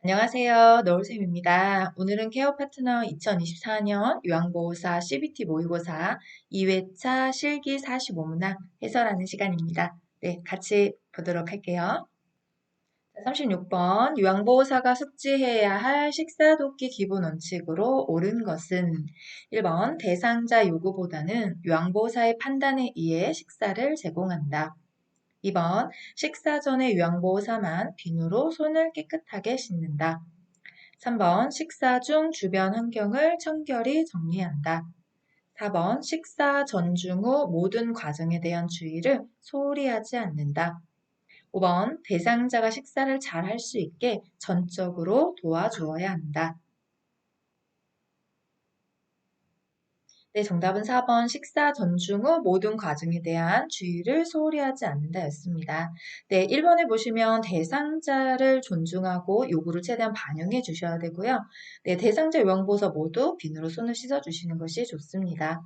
안녕하세요. 노을쌤입니다. 오늘은 케어 파트너 2024년 요양보호사 CBT 모의고사 2회차 실기 45문항 해설하는 시간입니다. 네, 같이 보도록 할게요. 36번 요양보호사가 숙지해야 할 식사돕기 기본 원칙으로 옳은 것은 1번 대상자 요구보다는 요양보호사의 판단에 의해 식사를 제공한다. 2번 식사 전에 요양보호사만 비누로 손을 깨끗하게 씻는다. 3번 식사 중 주변 환경을 청결히 정리한다. 4번 식사 전중 후 모든 과정에 대한 주의를 소홀히 하지 않는다. 5번 대상자가 식사를 잘 할 수 있게 전적으로 도와주어야 한다. 네, 정답은 4번 식사 전중 후 모든 과정에 대한 주의를 소홀히 하지 않는다 였습니다. 네, 1번에 보시면 대상자를 존중하고 요구를 최대한 반영해 주셔야 되고요. 네, 대상자 요양보호사 모두 비누로 손을 씻어 주시는 것이 좋습니다.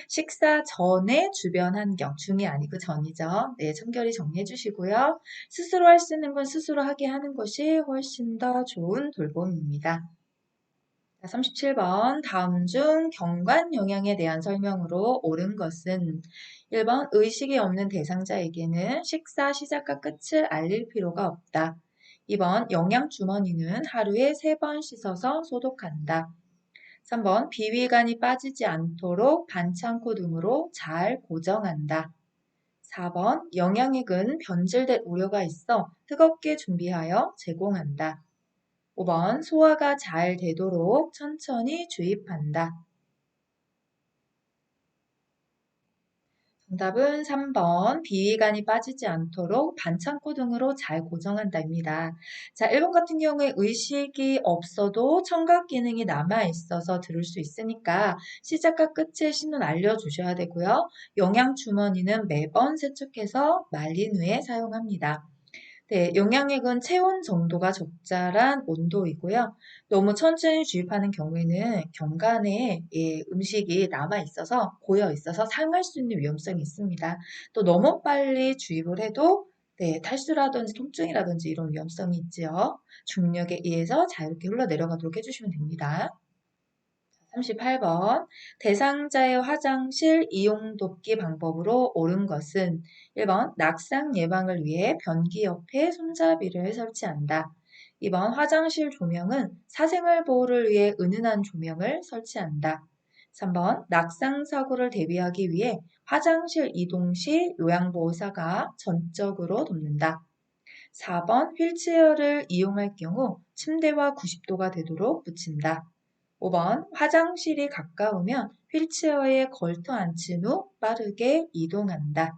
식사 전에 주변 환경, 중이 아니고 전이죠. 네, 청결히 정리해 주시고요. 스스로 할 수 있는 건 스스로 하게 하는 것이 훨씬 더 좋은 돌봄입니다. 37번 다음 중 경관 영양에 대한 설명으로 옳은 것은 1번 의식이 없는 대상자에게는 식사 시작과 끝을 알릴 필요가 없다. 2번 영양 주머니는 하루에 3번 씻어서 소독한다. 3번 비위간이 빠지지 않도록 반창고 등으로 잘 고정한다. 4번 영양액은 변질될 우려가 있어 뜨겁게 준비하여 제공한다. 5번 소화가 잘 되도록 천천히 주입한다. 정답은 3번 비위간이 빠지지 않도록 반창고 등으로 잘 고정한다입니다. 자, 1번 같은 경우에 의식이 없어도 청각 기능이 남아 있어서 들을 수 있으니까 시작과 끝의 신호는 알려주셔야 되고요. 영양 주머니는 매번 세척해서 말린 후에 사용합니다. 네, 영양액은 체온 정도가 적절한 온도이고요. 너무 천천히 주입하는 경우에는 경관에 음식이 남아 있어서 고여 있어서 상할 수 있는 위험성이 있습니다. 또 너무 빨리 주입을 해도 네, 탈수라든지 통증이라든지 이런 위험성이 있지요. 중력에 의해서 자유롭게 흘러내려가도록 해주시면 됩니다. 38번 대상자의 화장실 이용 돕기 방법으로 옳은 것은 1번 낙상 예방을 위해 변기 옆에 손잡이를 설치한다. 2번 화장실 조명은 사생활 보호를 위해 은은한 조명을 설치한다. 3번 낙상 사고를 대비하기 위해 화장실 이동 시 요양보호사가 전적으로 돕는다. 4번 휠체어를 이용할 경우 침대와 90도가 되도록 붙인다. 5번 화장실이 가까우면 휠체어에 걸터 앉힌 후 빠르게 이동한다.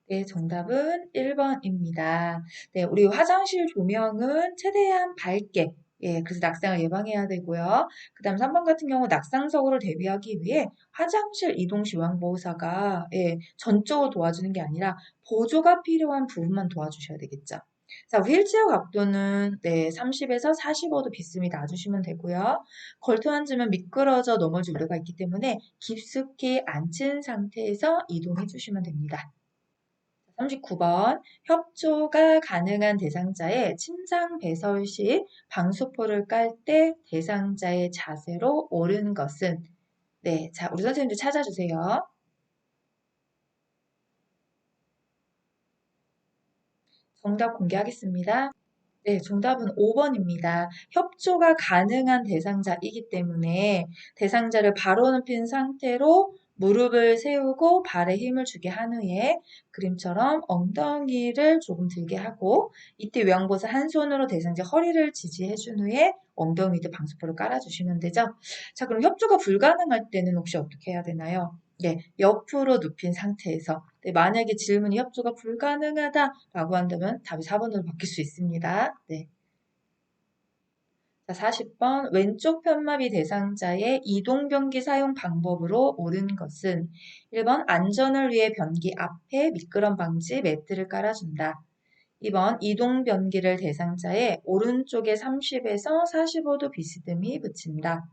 네, 정답은 1번입니다. 네, 우리 화장실 조명은 최대한 밝게 그래서 낙상을 예방해야 되고요. 그 다음 3번 같은 경우 낙상 사고를 대비하기 위해 화장실 이동 시 요양보호사가 전적으로 도와주는 게 아니라 보조가 필요한 부분만 도와주셔야 되겠죠. 자, 휠체어 각도는 30에서 45도 비스듬히 놔주시면 되고요. 걸터 앉으면 미끄러져 넘어질 우려가 있기 때문에 깊숙이 앉힌 상태에서 이동해 주시면 됩니다. 39번 협조가 가능한 대상자의 침상 배설 시 방수포를 깔 때 대상자의 자세로 옳은 것은 네, 자, 우리 선생님들 찾아주세요. 정답 공개하겠습니다. 네, 정답은 5번입니다. 협조가 가능한 대상자이기 때문에 대상자를 바로 눕힌 상태로 무릎을 세우고 발에 힘을 주게 한 후에 그림처럼 엉덩이를 조금 들게 하고 이때 요양보호사 한 손으로 대상자 허리를 지지해 준 후에 엉덩이 밑에 방수포를 깔아주시면 되죠. 자, 그럼 협조가 불가능할 때는 혹시 어떻게 해야 되나요? 네, 옆으로 눕힌 상태에서 만약에 질문이 협조가 불가능하다라고 한다면 답이 4번으로 바뀔 수 있습니다. 네. 자, 40번 왼쪽 편마비 대상자의 이동 변기 사용 방법으로 옳은 것은 1번 안전을 위해 변기 앞에 미끄럼 방지 매트를 깔아준다. 2번 이동 변기를 대상자의 오른쪽에 30에서 45도 비스듬히 붙인다.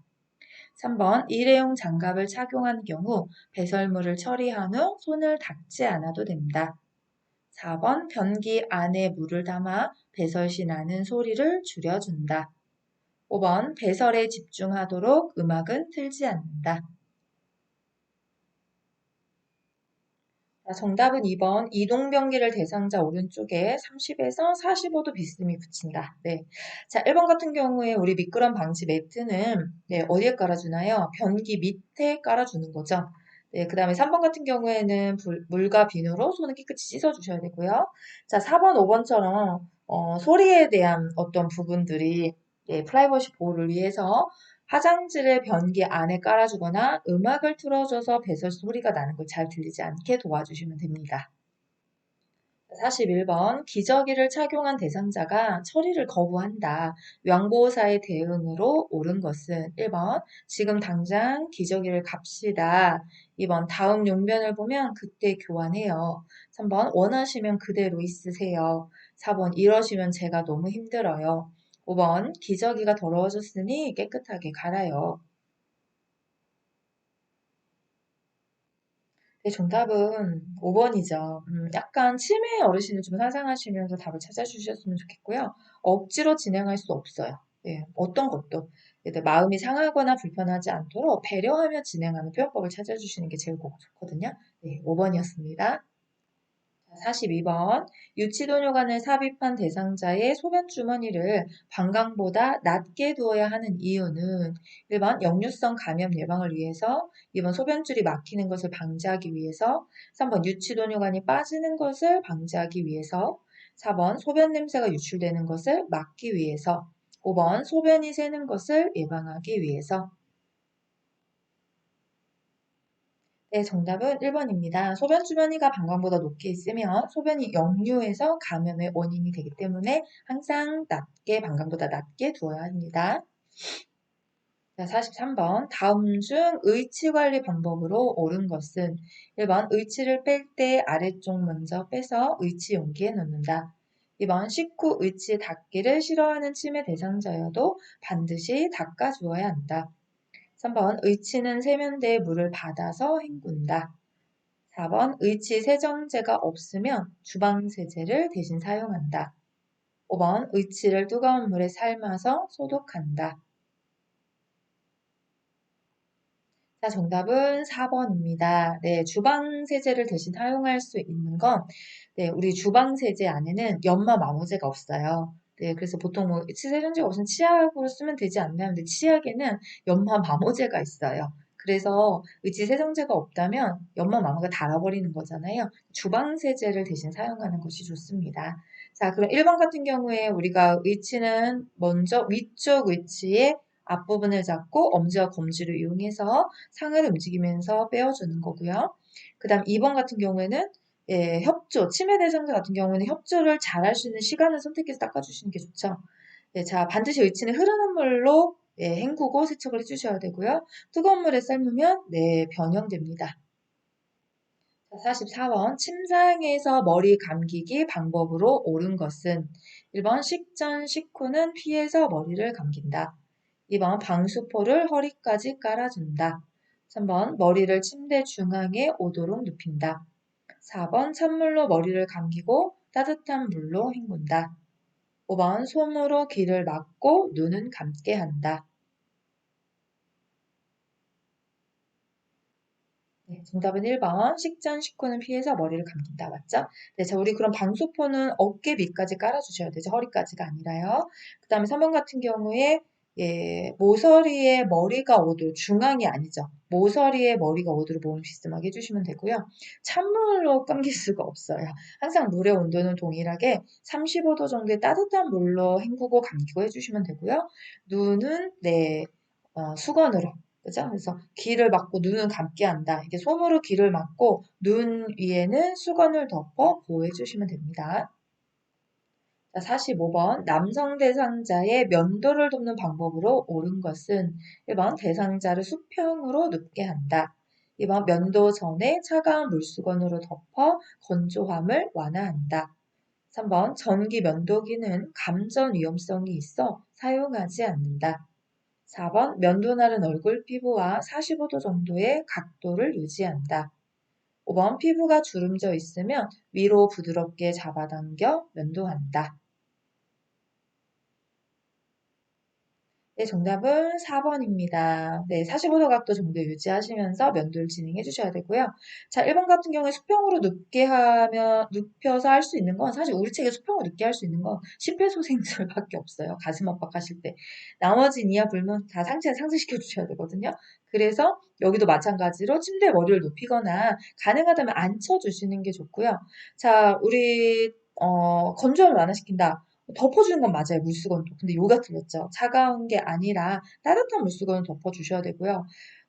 3번 일회용 장갑을 착용한 경우 배설물을 처리한 후 손을 닦지 않아도 된다. 4번 변기 안에 물을 담아 배설 시 나는 소리를 줄여준다. 5번 배설에 집중하도록 음악은 틀지 않는다. 정답은 2번 이동변기를 대상자 오른쪽에 30에서 45도 비스듬히 붙인다. 네. 자, 1번 같은 경우에 우리 미끄럼 방지 매트는 네, 어디에 깔아주나요? 변기 밑에 깔아주는 거죠. 네, 그 다음에 3번 같은 경우에는 물과 비누로 손을 깨끗이 씻어주셔야 되고요. 자, 4번, 5번처럼 소리에 대한 어떤 부분들이 네, 프라이버시 보호를 위해서 화장지를 변기 안에 깔아주거나 음악을 틀어줘서 배설 소리가 나는 걸 잘 들리지 않게 도와주시면 됩니다. 41번 기저귀를 착용한 대상자가 처리를 거부한다. 양보사의 대응으로 옳은 것은 1번 지금 당장 기저귀를 갑시다. 2번 다음 용변을 보면 그때 교환해요. 3번 원하시면 그대로 있으세요. 4번 이러시면 제가 너무 힘들어요. 5번 기저귀가 더러워졌으니 깨끗하게 갈아요. 네, 정답은 5번이죠. 약간 치매 어르신을 좀 상상하시면서 답을 찾아주셨으면 좋겠고요. 억지로 진행할 수 없어요. 예, 어떤 것도. 마음이 상하거나 불편하지 않도록 배려하며 진행하는 표현법을 찾아주시는 게 제일 좋거든요. 네, 5번이었습니다. 42번 유치도뇨관을 삽입한 대상자의 소변 주머니를 방광보다 낮게 두어야 하는 이유는 1번 역류성 감염 예방을 위해서 2번 소변줄이 막히는 것을 방지하기 위해서 3번 유치도뇨관이 빠지는 것을 방지하기 위해서 4번 소변 냄새가 유출되는 것을 막기 위해서 5번 소변이 새는 것을 예방하기 위해서 네, 정답은 1번입니다. 소변 주머니가 방광보다 높게 있으면 소변이 역류해서 감염의 원인이 되기 때문에 항상 낮게, 방광보다 낮게 두어야 합니다. 자, 43번. 다음 중 의치 관리 방법으로 옳은 것은 1번 의치를 뺄 때 아래쪽 먼저 빼서 의치 용기에 넣는다. 2번 식후 의치 닦기를 싫어하는 치매 대상자여도 반드시 닦아 주어야 한다. 3번 의치는 세면대에 물을 받아서 헹군다. 4번 의치 세정제가 없으면 주방세제를 대신 사용한다. 5번 의치를 뜨거운 물에 삶아서 소독한다. 자, 정답은 4번입니다. 네, 주방세제를 대신 사용할 수 있는 건 네, 우리 주방세제 안에는 연마 마모제가 없어요. 네, 그래서 보통 뭐 치세정제가 없으면 치약으로 쓰면 되지 않나요? 근데 치약에는 연마 마모제가 있어요. 그래서 의치 세정제가 없다면 연마 마모가 닳아버리는 거잖아요. 주방세제를 대신 사용하는 것이 좋습니다. 자, 그럼 1번 같은 경우에 우리가 의치는 먼저 위쪽 의치에 앞부분을 잡고 엄지와 검지를 이용해서 상을 움직이면서 빼어주는 거고요. 그 다음 2번 같은 경우에는 예, 협조, 치매 대상자 같은 경우에는 협조를 잘할 수 있는 시간을 선택해서 닦아주시는 게 좋죠. 네, 자, 반드시 의치는 흐르는 물로 예, 헹구고 세척을 해주셔야 되고요. 뜨거운 물에 삶으면 네, 변형됩니다. 44번 침상에서 머리 감기기 방법으로 옳은 것은 1번 식전 식후는 피해서 머리를 감긴다. 2번 방수포를 허리까지 깔아준다. 3번 머리를 침대 중앙에 오도록 눕힌다. 4번 찬물로 머리를 감기고 따뜻한 물로 헹군다. 5번 솜으로 귀를 막고 눈은 감게 한다. 네, 정답은 1번. 식전 식후는 피해서 머리를 감긴다. 맞죠? 네, 자, 우리 그럼 방수포는 어깨 밑까지 깔아주셔야 되죠. 허리까지가 아니라요. 그 다음에 3번 같은 경우에 예, 모서리에 머리가 오도록, 중앙이 아니죠. 모서리에 머리가 오도록 몸을 비스듬하게 해주시면 되고요. 찬물로 감길 수가 없어요. 항상 물의 온도는 동일하게 35도 정도의 따뜻한 물로 헹구고 감기고 해주시면 되고요. 눈은 네, 수건으로 그죠? 그래서 귀를 막고 눈은 감게 한다. 이게 솜으로 귀를 막고 눈 위에는 수건을 덮어 보호해 주시면 됩니다. 자, 45번 남성 대상자의 면도를 돕는 방법으로 옳은 것은 1번 대상자를 수평으로 눕게 한다. 2번 면도 전에 차가운 물수건으로 덮어 건조함을 완화한다. 3번 전기 면도기는 감전 위험성이 있어 사용하지 않는다. 4번 면도 날은 얼굴 피부와 45도 정도의 각도를 유지한다. 5번 피부가 주름져 있으면 위로 부드럽게 잡아당겨 면도한다. 네, 정답은 4번입니다. 네, 45도 각도 정도 유지하시면서 면도를 진행해 주셔야 되고요. 자, 1번 같은 경우에 수평으로 눕혀서 할 수 있는 건 사실 우리 책에 수평으로 눕게 할 수 있는 건 심폐소생술밖에 없어요. 가슴 압박하실 때. 나머지는 이하 불문 다 상체를 상승시켜 주셔야 되거든요. 그래서 여기도 마찬가지로 침대에 머리를 눕히거나 가능하다면 앉혀주시는 게 좋고요. 자, 우리 건조함을 완화시킨다. 덮어주는 건 맞아요, 물수건도. 근데 요가 틀렸죠. 차가운 게 아니라 따뜻한 물수건을 덮어주셔야 되고요.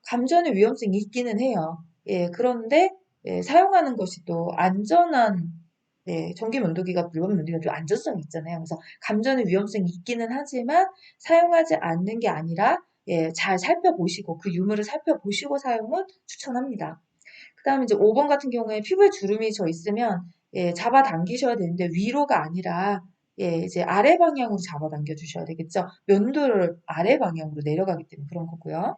감전의 위험성이 있기는 해요. 예, 그런데 예, 사용하는 것이 또 안전한 네, 전기 면도기가 물건 면도기가 좀 안전성이 있잖아요. 그래서 감전의 위험성이 있기는 하지만 사용하지 않는 게 아니라 예, 잘 살펴보시고 그 유무를 살펴보시고 사용은 추천합니다. 그다음에 이제 5번 같은 경우에 피부에 주름이 져 있으면 예, 잡아당기셔야 되는데 위로가 아니라 예, 이제 아래 방향으로 잡아당겨 주셔야 되겠죠. 면도를 아래 방향으로 내려가기 때문에 그런 거고요.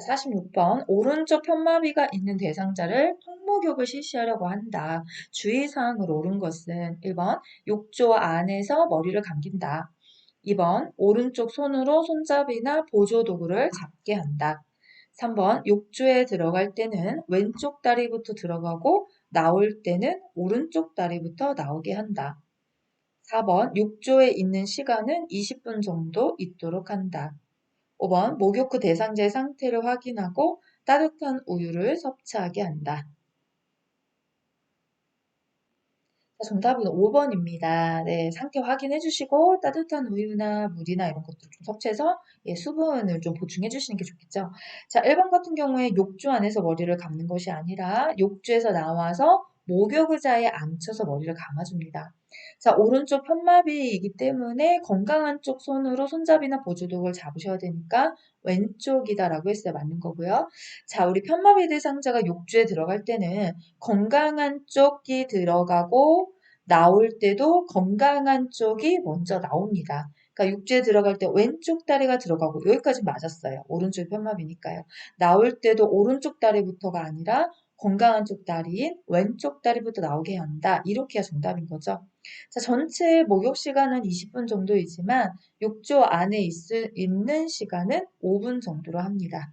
자, 46번 오른쪽 편마비가 있는 대상자를 통목욕을 실시하려고 한다. 주의사항으로 옳은 것은 1번 욕조 안에서 머리를 감긴다. 2번 오른쪽 손으로 손잡이나 보조도구를 잡게 한다. 3번 욕조에 들어갈 때는 왼쪽 다리부터 들어가고 나올 때는 오른쪽 다리부터 나오게 한다. 4번 욕조에 있는 시간은 20분 정도 있도록 한다. 5번 목욕 후 대상자의 상태를 확인하고 따뜻한 우유를 섭취하게 한다. 정답은 5번입니다. 네, 상태 확인해 주시고 따뜻한 우유나 물이나 이런 것들 좀 섭취해서 예, 수분을 좀 보충해 주시는 게 좋겠죠. 자, 1번 같은 경우에 욕조 안에서 머리를 감는 것이 아니라 욕조에서 나와서 목욕 의자에 앉혀서 머리를 감아줍니다. 자, 오른쪽 편마비이기 때문에 건강한 쪽 손으로 손잡이나 보조독을 잡으셔야 되니까 왼쪽이다라고 했어요. 맞는 거고요. 자, 우리 편마비 대상자가 욕조에 들어갈 때는 건강한 쪽이 들어가고 나올 때도 건강한 쪽이 먼저 나옵니다. 그러니까 육지에 들어갈 때 왼쪽 다리가 들어가고 여기까지 맞았어요. 오른쪽 편마비니까요. 나올 때도 오른쪽 다리부터가 아니라 건강한 쪽 다리인 왼쪽 다리부터 나오게 한다. 이렇게 가 정답인 거죠. 자, 전체 목욕 시간은 20분 정도이지만 욕조 안에 있는 시간은 5분 정도로 합니다.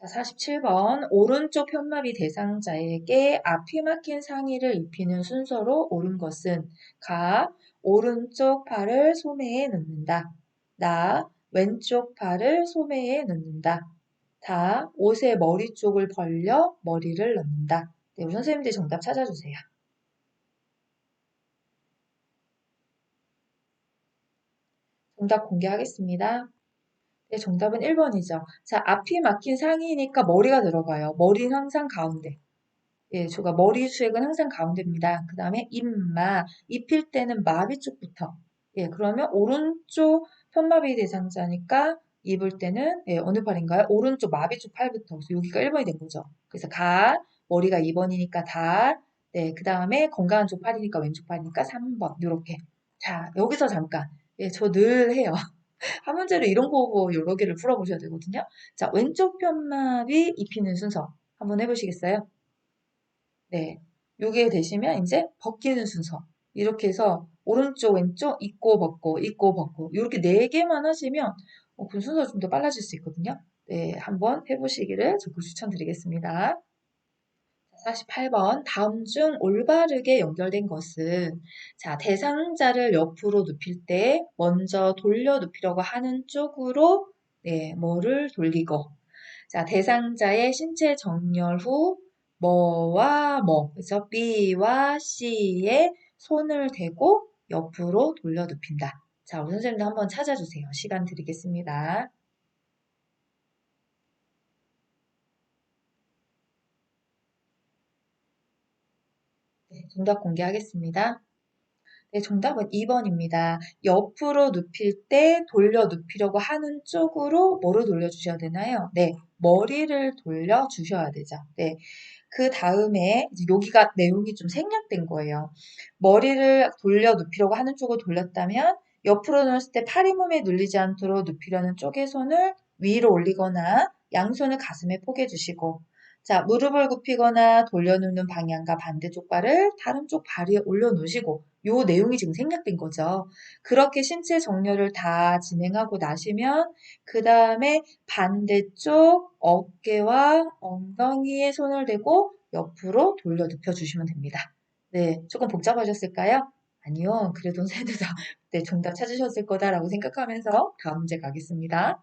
자, 47번 오른쪽 편마비 대상자에게 앞이 막힌 상의를 입히는 순서로 옳은 것은 가. 오른쪽 팔을 소매에 넣는다. 나. 왼쪽 팔을 소매에 넣는다. 다. 옷의 머리 쪽을 벌려 머리를 넣는다. 네, 우리 선생님들 정답 찾아주세요. 정답 공개하겠습니다. 네, 정답은 1번이죠. 자, 앞이 막힌 상의니까 머리가 들어가요. 머리는 항상 가운데. 예, 제가 머리 수액은 항상 가운데입니다. 그 다음에 입마, 입힐 때는 마비 쪽부터. 예, 그러면 오른쪽 편마비 대상자니까 입을 때는 예, 어느 팔인가요? 오른쪽 마비 쪽 팔부터. 그래서 여기가 1번이 된 거죠. 그래서 가, 머리가 2번이니까 다. 네, 그 다음에 건강한 쪽 팔이니까 왼쪽 팔이니까 3번. 요렇게. 자, 여기서 잠깐. 예, 저 늘 해요. 한 문제를 이런 거 여러 개를 풀어보셔야 되거든요. 자, 왼쪽 편마비 입히는 순서 한번 해보시겠어요? 네. 요게 되시면 이제 벗기는 순서. 이렇게 해서 오른쪽, 왼쪽 입고 벗고, 입고 벗고. 이렇게 네 개만 하시면 그 순서가 좀 더 빨라질 수 있거든요. 네. 한번 해보시기를 적극 추천드리겠습니다. 48번. 다음 중 올바르게 연결된 것은 자, 대상자를 옆으로 눕힐 때 먼저 돌려 눕히려고 하는 쪽으로 네, 뭐를 돌리고 자, 대상자의 신체 정렬 후 뭐와 뭐, 그래서 B와 C에 손을 대고 옆으로 돌려 눕힌다. 자, 우리 선생님도 한번 찾아주세요. 시간 드리겠습니다. 네, 정답 공개하겠습니다. 네, 정답은 2번입니다. 옆으로 눕힐 때 돌려 눕히려고 하는 쪽으로 뭐를 돌려주셔야 되나요? 네, 머리를 돌려주셔야 되죠. 네, 그 다음에 여기가 내용이 좀 생략된 거예요. 머리를 돌려 눕히려고 하는 쪽으로 돌렸다면 옆으로 누웠을 때 팔이 몸에 눌리지 않도록 눕히려는 쪽의 손을 위로 올리거나 양손을 가슴에 포개 주시고 자, 무릎을 굽히거나 돌려놓는 방향과 반대쪽 발을 다른 쪽 발 위에 올려놓으시고 요 내용이 지금 생략된 거죠. 그렇게 신체 정렬을 다 진행하고 나시면 그 다음에 반대쪽 어깨와 엉덩이에 손을 대고 옆으로 돌려 눕혀주시면 됩니다. 네, 조금 복잡하셨을까요? 아니요, 그래도 새들 다 네, 정답 찾으셨을 거다라고 생각하면서 다음 문제 가겠습니다.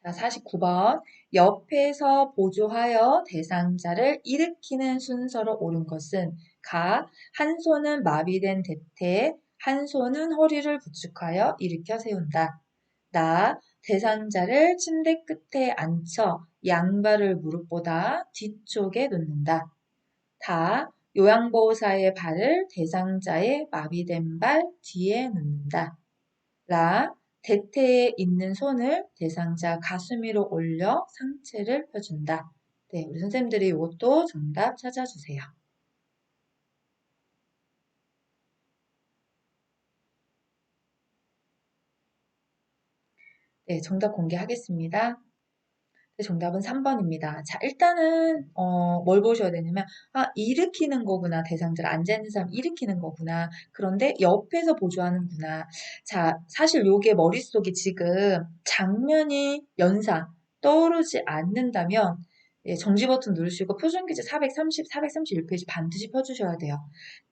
자, 49번. 옆에서 보조하여 대상자를 일으키는 순서로 옳은 것은 가. 한 손은 마비된 대퇴, 한 손은 허리를 부축하여 일으켜 세운다. 나. 대상자를 침대 끝에 앉혀 양발을 무릎보다 뒤쪽에 놓는다. 다. 요양보호사의 발을 대상자의 마비된 발 뒤에 놓는다. 라. 대퇴에 있는 손을 대상자 가슴 위로 올려 상체를 펴준다. 네, 우리 선생님들이 이것도 정답 찾아주세요. 네, 정답 공개하겠습니다. 네, 정답은 3번입니다. 자, 일단은 뭘 보셔야 되냐면 일으키는 거구나. 대상자를 앉아있는 사람 일으키는 거구나. 그런데 옆에서 보조하는구나. 자, 사실 요게 머릿속에 지금 장면이 연상 떠오르지 않는다면 예, 정지 버튼 누르시고 표준규제 430, 431페이지 반드시 펴주셔야 돼요.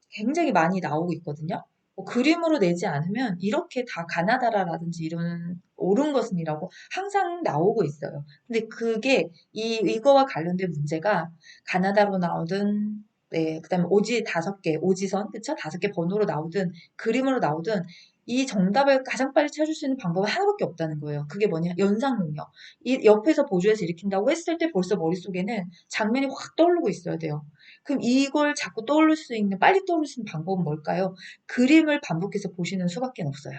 굉장히 많이 나오고 있거든요. 그림으로 내지 않으면 이렇게 다 가나다라라든지 이런 옳은 것은이라고 항상 나오고 있어요. 근데 그게 이거와 관련된 문제가 가나다로 나오든 네, 그다음에 오지 5개, 오지선, 그쵸? 5개 번호로 나오든 그림으로 나오든 이 정답을 가장 빨리 찾을 수 있는 방법은 하나밖에 없다는 거예요. 그게 뭐냐? 연상 능력. 이 옆에서 보조해서 일으킨다고 했을 때 벌써 머릿속에는 장면이 확 떠오르고 있어야 돼요. 그럼 이걸 자꾸 떠올릴 수 있는, 빨리 떠올릴 수 있는 방법은 뭘까요? 그림을 반복해서 보시는 수밖에 없어요.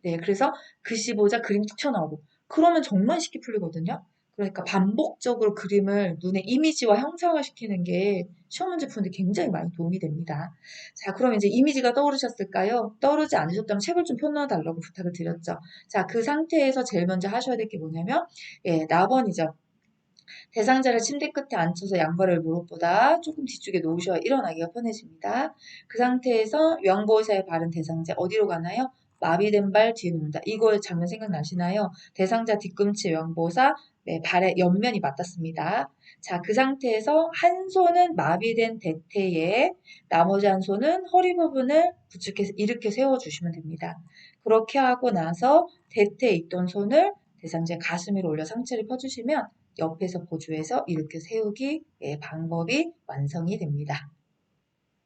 네, 그래서 글씨 보자 그림 툭 튀어나오고. 그러면 정말 쉽게 풀리거든요. 그러니까 반복적으로 그림을 눈에 이미지와 형상화시키는 게 시험 문제 푸는데 굉장히 많이 도움이 됩니다. 자, 그럼 이제 이미지가 떠오르셨을까요? 떠오르지 않으셨다면 책을 좀 펴놔달라고 부탁을 드렸죠. 자, 그 상태에서 제일 먼저 하셔야 될 게 뭐냐면, 예, 나번이죠. 대상자를 침대 끝에 앉혀서 양발을 무릎보다 조금 뒤쪽에 놓으셔야 일어나기가 편해집니다. 그 상태에서 요양보호사에 바른 대상자 어디로 가나요? 마비된 발 뒤에 놓는다. 이거 장면 생각나시나요? 대상자 뒤꿈치 요양보호사 네, 발의 옆면이 맞닿습니다. 자, 그 상태에서 한 손은 마비된 대퇴에 나머지 한 손은 허리 부분을 부축해서 일으켜 세워주시면 됩니다. 그렇게 하고 나서 대퇴에 있던 손을 대상자 가슴 위로 올려 상체를 펴주시면 옆에서 보조해서 일으켜 세우기 방법이 완성이 됩니다.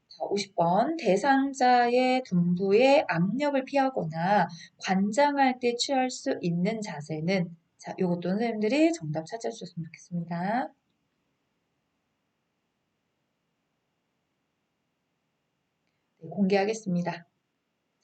자, 50번. 대상자의 둔부에 압력을 피하거나 관장할 때 취할 수 있는 자세는 자, 요것도 선생님들이 정답 찾아주셨으면 좋겠습니다. 네, 공개하겠습니다.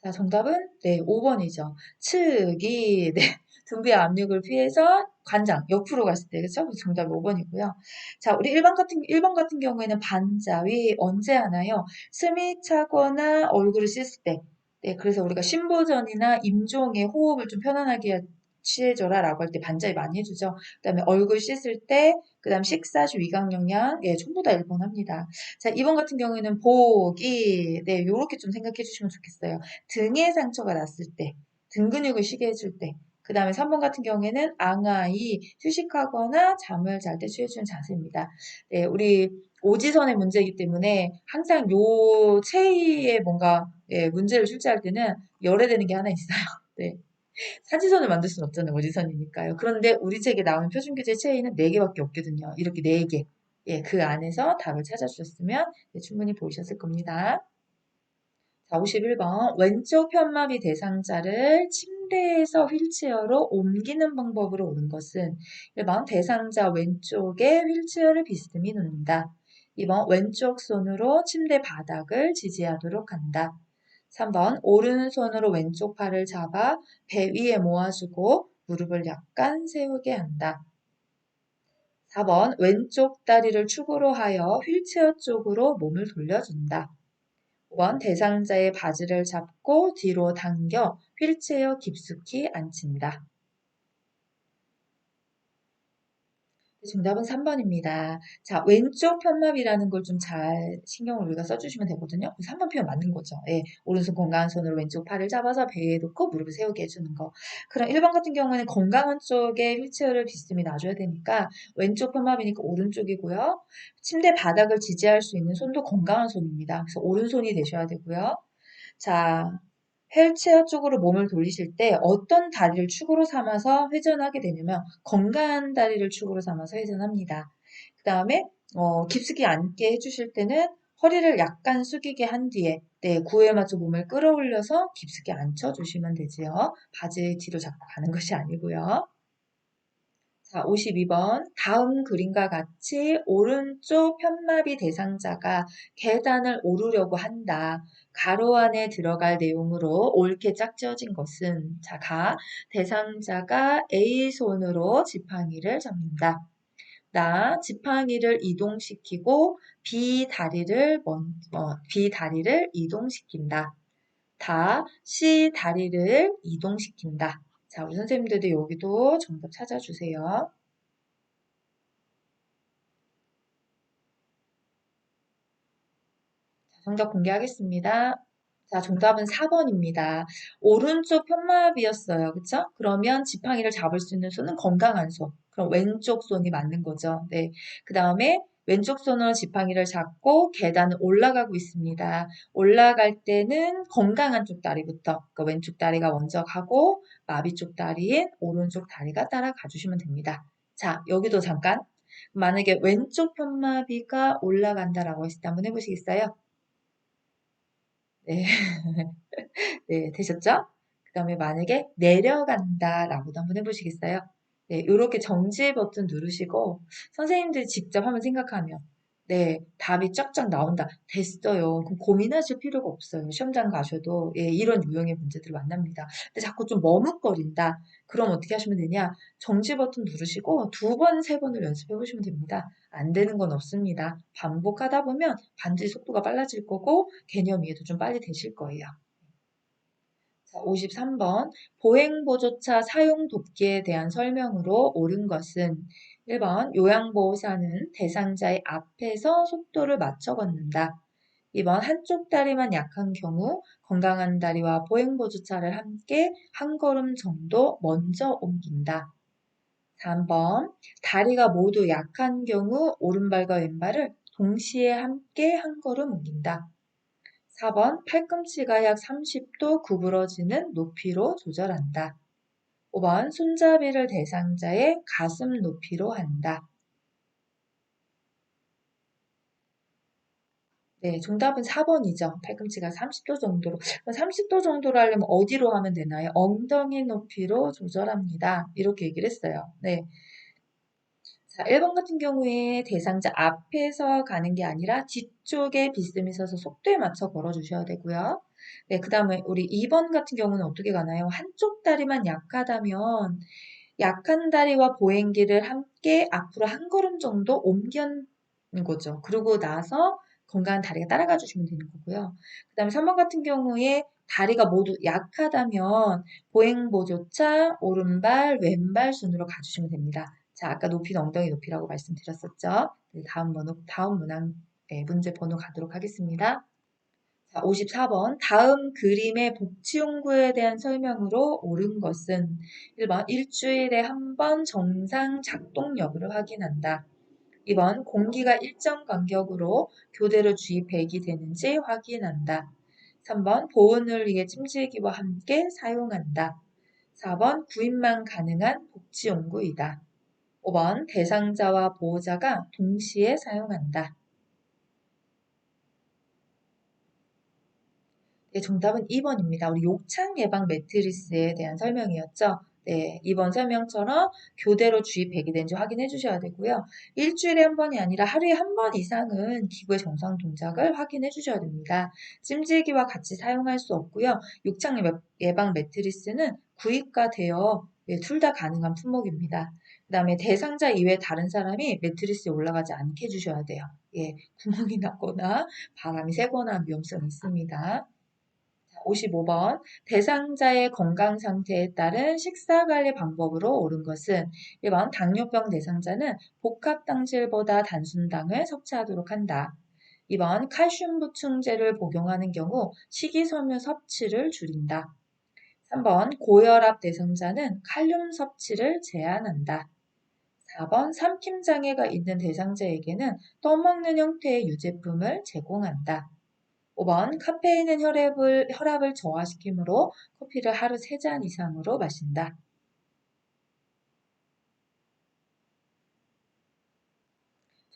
자, 정답은 네, 5번이죠. 측이 네, 등비의 압력을 피해서 관장 옆으로 갔을 때 그렇죠? 정답 5번이고요. 자, 우리 1번 같은 경우에는 반자위 언제 하나요? 숨이 차거나 얼굴을 씻을 때. 네, 그래서 우리가 신보전이나 임종의 호흡을 좀 편안하게 취해줘라라고 할 때 반자위 많이 해주죠. 그다음에 얼굴 씻을 때, 그다음 식사 시 위강 영양, 예, 전부 다 1번 합니다. 자, 2번 같은 경우에는 보기, 네, 요렇게 좀 생각해 주시면 좋겠어요. 등에 상처가 났을 때, 등 근육을 쉬게 해줄 때, 그 다음에 3번 같은 경우에는 앙아이 휴식하거나 잠을 잘 때 취해주는 자세입니다. 네, 우리 오지선의 문제이기 때문에 항상 요 체위에 뭔가 예, 문제를 출제할 때는 열애되는 게 하나 있어요. 네. 사지선을 만들 수는 없잖아요. 오지선이니까요. 그런데 우리 책에 나오는 표준규제 체위는 4개밖에 없거든요. 이렇게 4개. 예, 그 안에서 답을 찾아주셨으면 예, 충분히 보이셨을 겁니다. 자, 51번. 왼쪽 편마비 대상자를 침대에서 휠체어로 옮기는 방법으로 옳은 것은 1번 대상자 왼쪽에 휠체어를 비스듬히 놓는다. 2번 왼쪽 손으로 침대 바닥을 지지하도록 한다. 3번 오른손으로 왼쪽 팔을 잡아 배 위에 모아주고 무릎을 약간 세우게 한다. 4번 왼쪽 다리를 축으로 하여 휠체어 쪽으로 몸을 돌려준다. 5번 대상자의 바지를 잡고 뒤로 당겨 휠체어 깊숙이 앉힌다. 정답은 3번입니다. 자, 왼쪽 편마비라는 걸 좀 잘 신경을 우리가 써주시면 되거든요. 3번 표현 맞는 거죠. 예, 오른손 건강한 손으로 왼쪽 팔을 잡아서 배에 놓고 무릎을 세우게 해주는 거. 그럼 1번 같은 경우에는 건강한 쪽에 휠체어를 비스듬히 놔줘야 되니까 왼쪽 편마비니까 오른쪽이고요. 침대 바닥을 지지할 수 있는 손도 건강한 손입니다. 그래서 오른손이 되셔야 되고요. 자, 휠체어 쪽으로 몸을 돌리실 때 어떤 다리를 축으로 삼아서 회전하게 되냐면 건강한 다리를 축으로 삼아서 회전합니다. 그 다음에 깊숙이 앉게 해주실 때는 허리를 약간 숙이게 한 뒤에 네, 구호에 맞춰 몸을 끌어올려서 깊숙이 앉혀주시면 되지요. 바지 뒤로 잡고 가는 것이 아니고요. 자, 52번. 다음 그림과 같이 오른쪽 편마비 대상자가 계단을 오르려고 한다. 가로 안에 들어갈 내용으로 옳게 짝지어진 것은 자, 대상자가 A 손으로 지팡이를 잡는다. 지팡이를 이동시키고 B 다리를 이동시킨다. C 다리를 이동시킨다. 자, 우리 선생님들도 여기도 정답 찾아주세요. 정답 공개하겠습니다. 자, 정답은 4번입니다. 오른쪽 편마비였어요. 그쵸? 그러면 지팡이를 잡을 수 있는 손은 건강한 손. 그럼 왼쪽 손이 맞는 거죠. 네. 그 다음에 왼쪽 손으로 지팡이를 잡고 계단을 올라가고 있습니다. 올라갈 때는 건강한 쪽 다리부터, 그러니까 왼쪽 다리가 먼저 가고 마비 쪽 다리인 오른쪽 다리가 따라가 주시면 됩니다. 자, 여기도 잠깐. 만약에 왼쪽 편마비가 올라간다라고 했을 때 한번 해보시겠어요? 네. 네, 되셨죠? 그 다음에 만약에 내려간다라고도 한번 해보시겠어요? 네, 이렇게 정지 버튼 누르시고 선생님들이 직접 한번 생각하면 네, 답이 쫙쫙 나온다. 됐어요. 그럼 고민하실 필요가 없어요. 시험장 가셔도 예, 이런 유형의 문제들을 만납니다. 근데 자꾸 좀 머뭇거린다. 그럼 어떻게 하시면 되냐? 정지 버튼 누르시고 두 번, 세 번을 연습해 보시면 됩니다. 안 되는 건 없습니다. 반복하다 보면 반드시 속도가 빨라질 거고 개념 이해도 좀 빨리 되실 거예요. 자, 53번. 보행보조차 사용 돕기에 대한 설명으로 옳은 것은 1번 요양보호사는 대상자의 앞에서 속도를 맞춰 걷는다. 2번 한쪽 다리만 약한 경우 건강한 다리와 보행보조차를 함께 한 걸음 정도 먼저 옮긴다. 3번 다리가 모두 약한 경우 오른발과 왼발을 동시에 함께 한 걸음 옮긴다. 4번 팔꿈치가 약 30도 구부러지는 높이로 조절한다. 5번 손잡이를 대상자의 가슴 높이로 한다. 네, 정답은 4번이죠. 팔꿈치가 30도 정도로. 30도 정도로 하려면 어디로 하면 되나요? 엉덩이 높이로 조절합니다. 이렇게 얘기를 했어요. 네. 자, 1번 같은 경우에 대상자 앞에서 가는 게 아니라 뒤쪽에 비스듬히 서서 속도에 맞춰 걸어주셔야 되고요. 네, 그 다음에 우리 2번 같은 경우는 어떻게 가나요? 한쪽 다리만 약하다면 약한 다리와 보행기를 함께 앞으로 한 걸음 정도 옮기는 거죠. 그러고 나서 건강한 다리가 따라가 주시면 되는 거고요. 그 다음에 3번 같은 경우에 다리가 모두 약하다면 보행보조차 오른발, 왼발 순으로 가주시면 됩니다. 자, 아까 높이는 엉덩이 높이라고 말씀드렸었죠. 네, 다음 문제 번호 가도록 하겠습니다. 자, 54번. 다음 그림의 복지용구에 대한 설명으로 옳은 것은 1번 일주일에 한 번 정상 작동 여부를 확인한다. 2번 공기가 일정 간격으로 교대로 주입배기 되는지 확인한다. 3번 보온을 위해 찜질기와 함께 사용한다. 4번 구입만 가능한 복지용구이다. 5번 대상자와 보호자가 동시에 사용한다. 네, 정답은 2번입니다. 우리 욕창 예방 매트리스에 대한 설명이었죠. 네, 이번 설명처럼 교대로 주입 배기된지 확인해 주셔야 되고요. 일주일에 한 번이 아니라 하루에 한 번 이상은 기구의 정상 동작을 확인해 주셔야 됩니다. 찜질기와 같이 사용할 수 없고요. 욕창 예방 매트리스는 구입과 대여 둘 다 가능한 품목입니다. 그 다음에 대상자 이외에 다른 사람이 매트리스에 올라가지 않게 해주셔야 돼요. 예, 구멍이 나거나 바람이 새거나 위험성이 있습니다. 55번 대상자의 건강 상태에 따른 식사관리 방법으로 옳은 것은 1번 당뇨병 대상자는 복합당질보다 단순당을 섭취하도록 한다. 2번 칼슘 보충제를 복용하는 경우 식이섬유 섭취를 줄인다. 3번 고혈압 대상자는 칼륨 섭취를 제한한다. 4번 삼킴장애가 있는 대상자에게는 떠먹는 형태의 유제품을 제공한다. 5번 카페인은 혈압을 저하시키므로 커피를 하루 3잔 이상으로 마신다.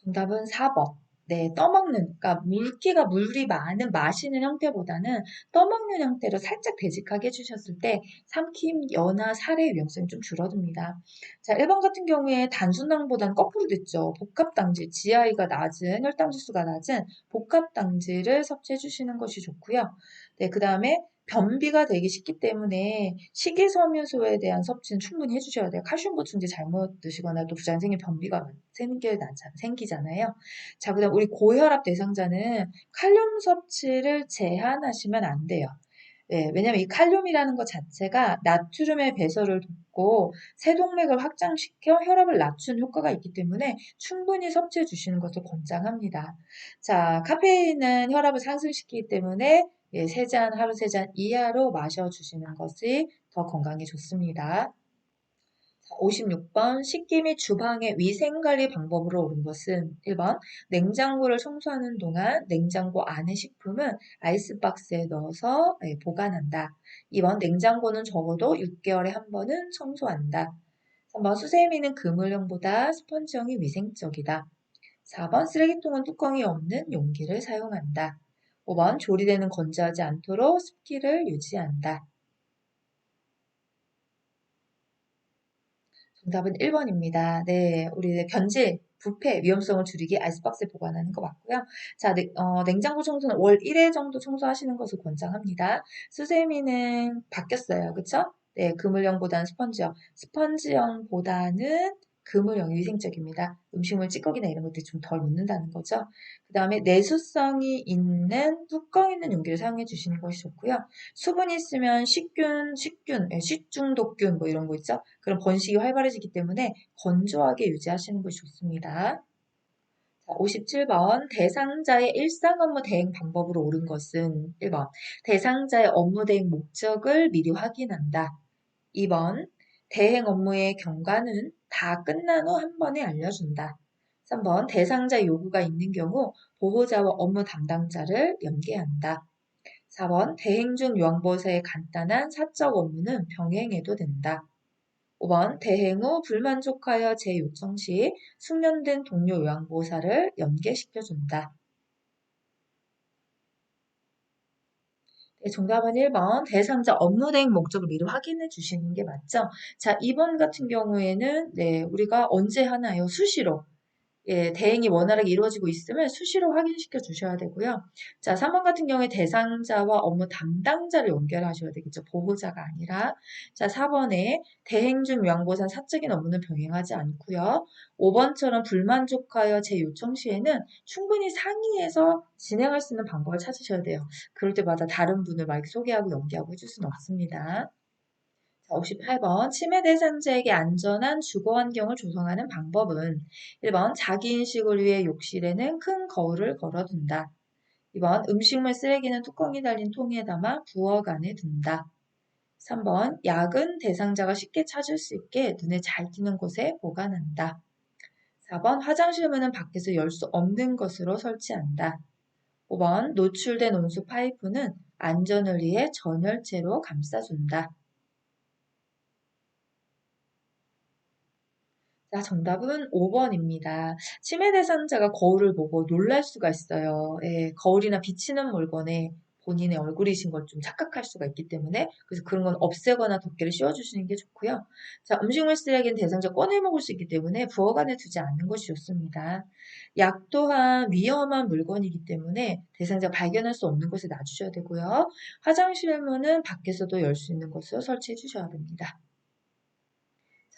정답은 4번. 네, 떠먹는, 그러니까 물기가 물이 많은 마시는 형태보다는 떠먹는 형태로 살짝 되직하게 해주셨을 때 삼킴, 연화, 살해 위험성이 좀 줄어듭니다. 자, 1번 같은 경우에 단순당보다는 거꾸로 됐죠. 복합당질, GI가 낮은, 혈당지수가 낮은 복합당질을 섭취해 주시는 것이 좋고요. 네, 그 다음에 변비가 되기 쉽기 때문에 식이섬유소에 대한 섭취는 충분히 해주셔야 돼요. 칼슘 보충제 잘못 드시거나 또 부작용이 변비가 생기잖아요. 자, 그다음 우리 고혈압 대상자는 칼륨 섭취를 제한하시면 안 돼요. 네, 왜냐면 이 칼륨이라는 것 자체가 나트륨의 배설을 돕고 세동맥을 확장시켜 혈압을 낮춘 효과가 있기 때문에 충분히 섭취해 주시는 것을 권장합니다. 자, 카페인은 혈압을 상승시키기 때문에 예, 3잔, 하루 3잔 이하로 마셔주시는 것이 더 건강에 좋습니다. 56번 식기 및 주방의 위생관리 방법으로 옳은 것은 1번 냉장고를 청소하는 동안 냉장고 안의 식품은 아이스박스에 넣어서 보관한다. 2번 냉장고는 적어도 6개월에 한 번은 청소한다. 3번 수세미는 그물형보다 스펀지형이 위생적이다. 4번 쓰레기통은 뚜껑이 없는 용기를 사용한다. 5번 조리대는 건조하지 않도록 습기를 유지한다. 정답은 1번입니다. 네, 우리 변질, 부패 위험성을 줄이기 아이스박스에 보관하는 거 맞고요. 자, 냉장고 청소는 월 1회 정도 청소하시는 것을 권장합니다. 수세미는 바뀌었어요. 그쵸? 네, 그물형보다는 스펀지형. 스펀지형보다는 그물형이 위생적입니다. 음식물 찌꺼기나 이런 것들이 좀 덜 묻는다는 거죠. 그 다음에 내수성이 있는 뚜껑 있는 용기를 사용해 주시는 것이 좋고요. 수분이 있으면 식중독균 뭐 이런 거 있죠? 그런 번식이 활발해지기 때문에 건조하게 유지하시는 것이 좋습니다. 자, 57번 대상자의 일상 업무 대행 방법으로 옳은 것은 1번 대상자의 업무 대행 목적을 미리 확인한다. 2번 대행 업무의 경과는 다 끝난 후 한 번에 알려준다. 3번 대상자 요구가 있는 경우 보호자와 업무 담당자를 연계한다. 4번 대행 중 요양보호사의 간단한 사적 업무는 병행해도 된다. 5번 대행 후 불만족하여 재요청 시 숙련된 동료 요양보호사를 연계시켜준다. 네, 정답은 1번 대상자 업무 대행 목적을 미리 확인해 주시는 게 맞죠? 자, 2번 같은 경우에는 네, 우리가 언제 하나요? 수시로. 예, 대행이 원활하게 이루어지고 있으면 수시로 확인시켜 주셔야 되고요. 자, 3번 같은 경우에 대상자와 업무 담당자를 연결하셔야 되겠죠. 보호자가 아니라. 자, 4번에 대행 중 요양보호사 사적인 업무는 병행하지 않고요. 5번처럼 불만족하여 재요청 시에는 충분히 상의해서 진행할 수 있는 방법을 찾으셔야 돼요. 그럴 때마다 다른 분을 막 소개하고 연계하고 해줄 수는 없습니다. 자, 58번 치매 대상자에게 안전한 주거 환경을 조성하는 방법은 1번 자기인식을 위해 욕실에는 큰 거울을 걸어둔다. 2번 음식물 쓰레기는 뚜껑이 달린 통에 담아 부엌 안에 둔다. 3번 약은 대상자가 쉽게 찾을 수 있게 눈에 잘 띄는 곳에 보관한다. 4번 화장실 문은 밖에서 열 수 없는 것으로 설치한다. 5번 노출된 온수 파이프는 안전을 위해 전열체로 감싸준다. 자, 정답은 5번입니다. 치매 대상자가 거울을 보고 놀랄 수가 있어요. 예, 거울이나 비치는 물건에 본인의 얼굴이신 걸 좀 착각할 수가 있기 때문에 그래서 그런 건 없애거나 덮개를 씌워주시는 게 좋고요. 자, 음식물 쓰레기는 대상자 꺼내 먹을 수 있기 때문에 부엌 안에 두지 않는 것이 좋습니다. 약 또한 위험한 물건이기 때문에 대상자 발견할 수 없는 곳에 놔주셔야 되고요. 화장실 문은 밖에서도 열 수 있는 곳으로 설치해 주셔야 됩니다.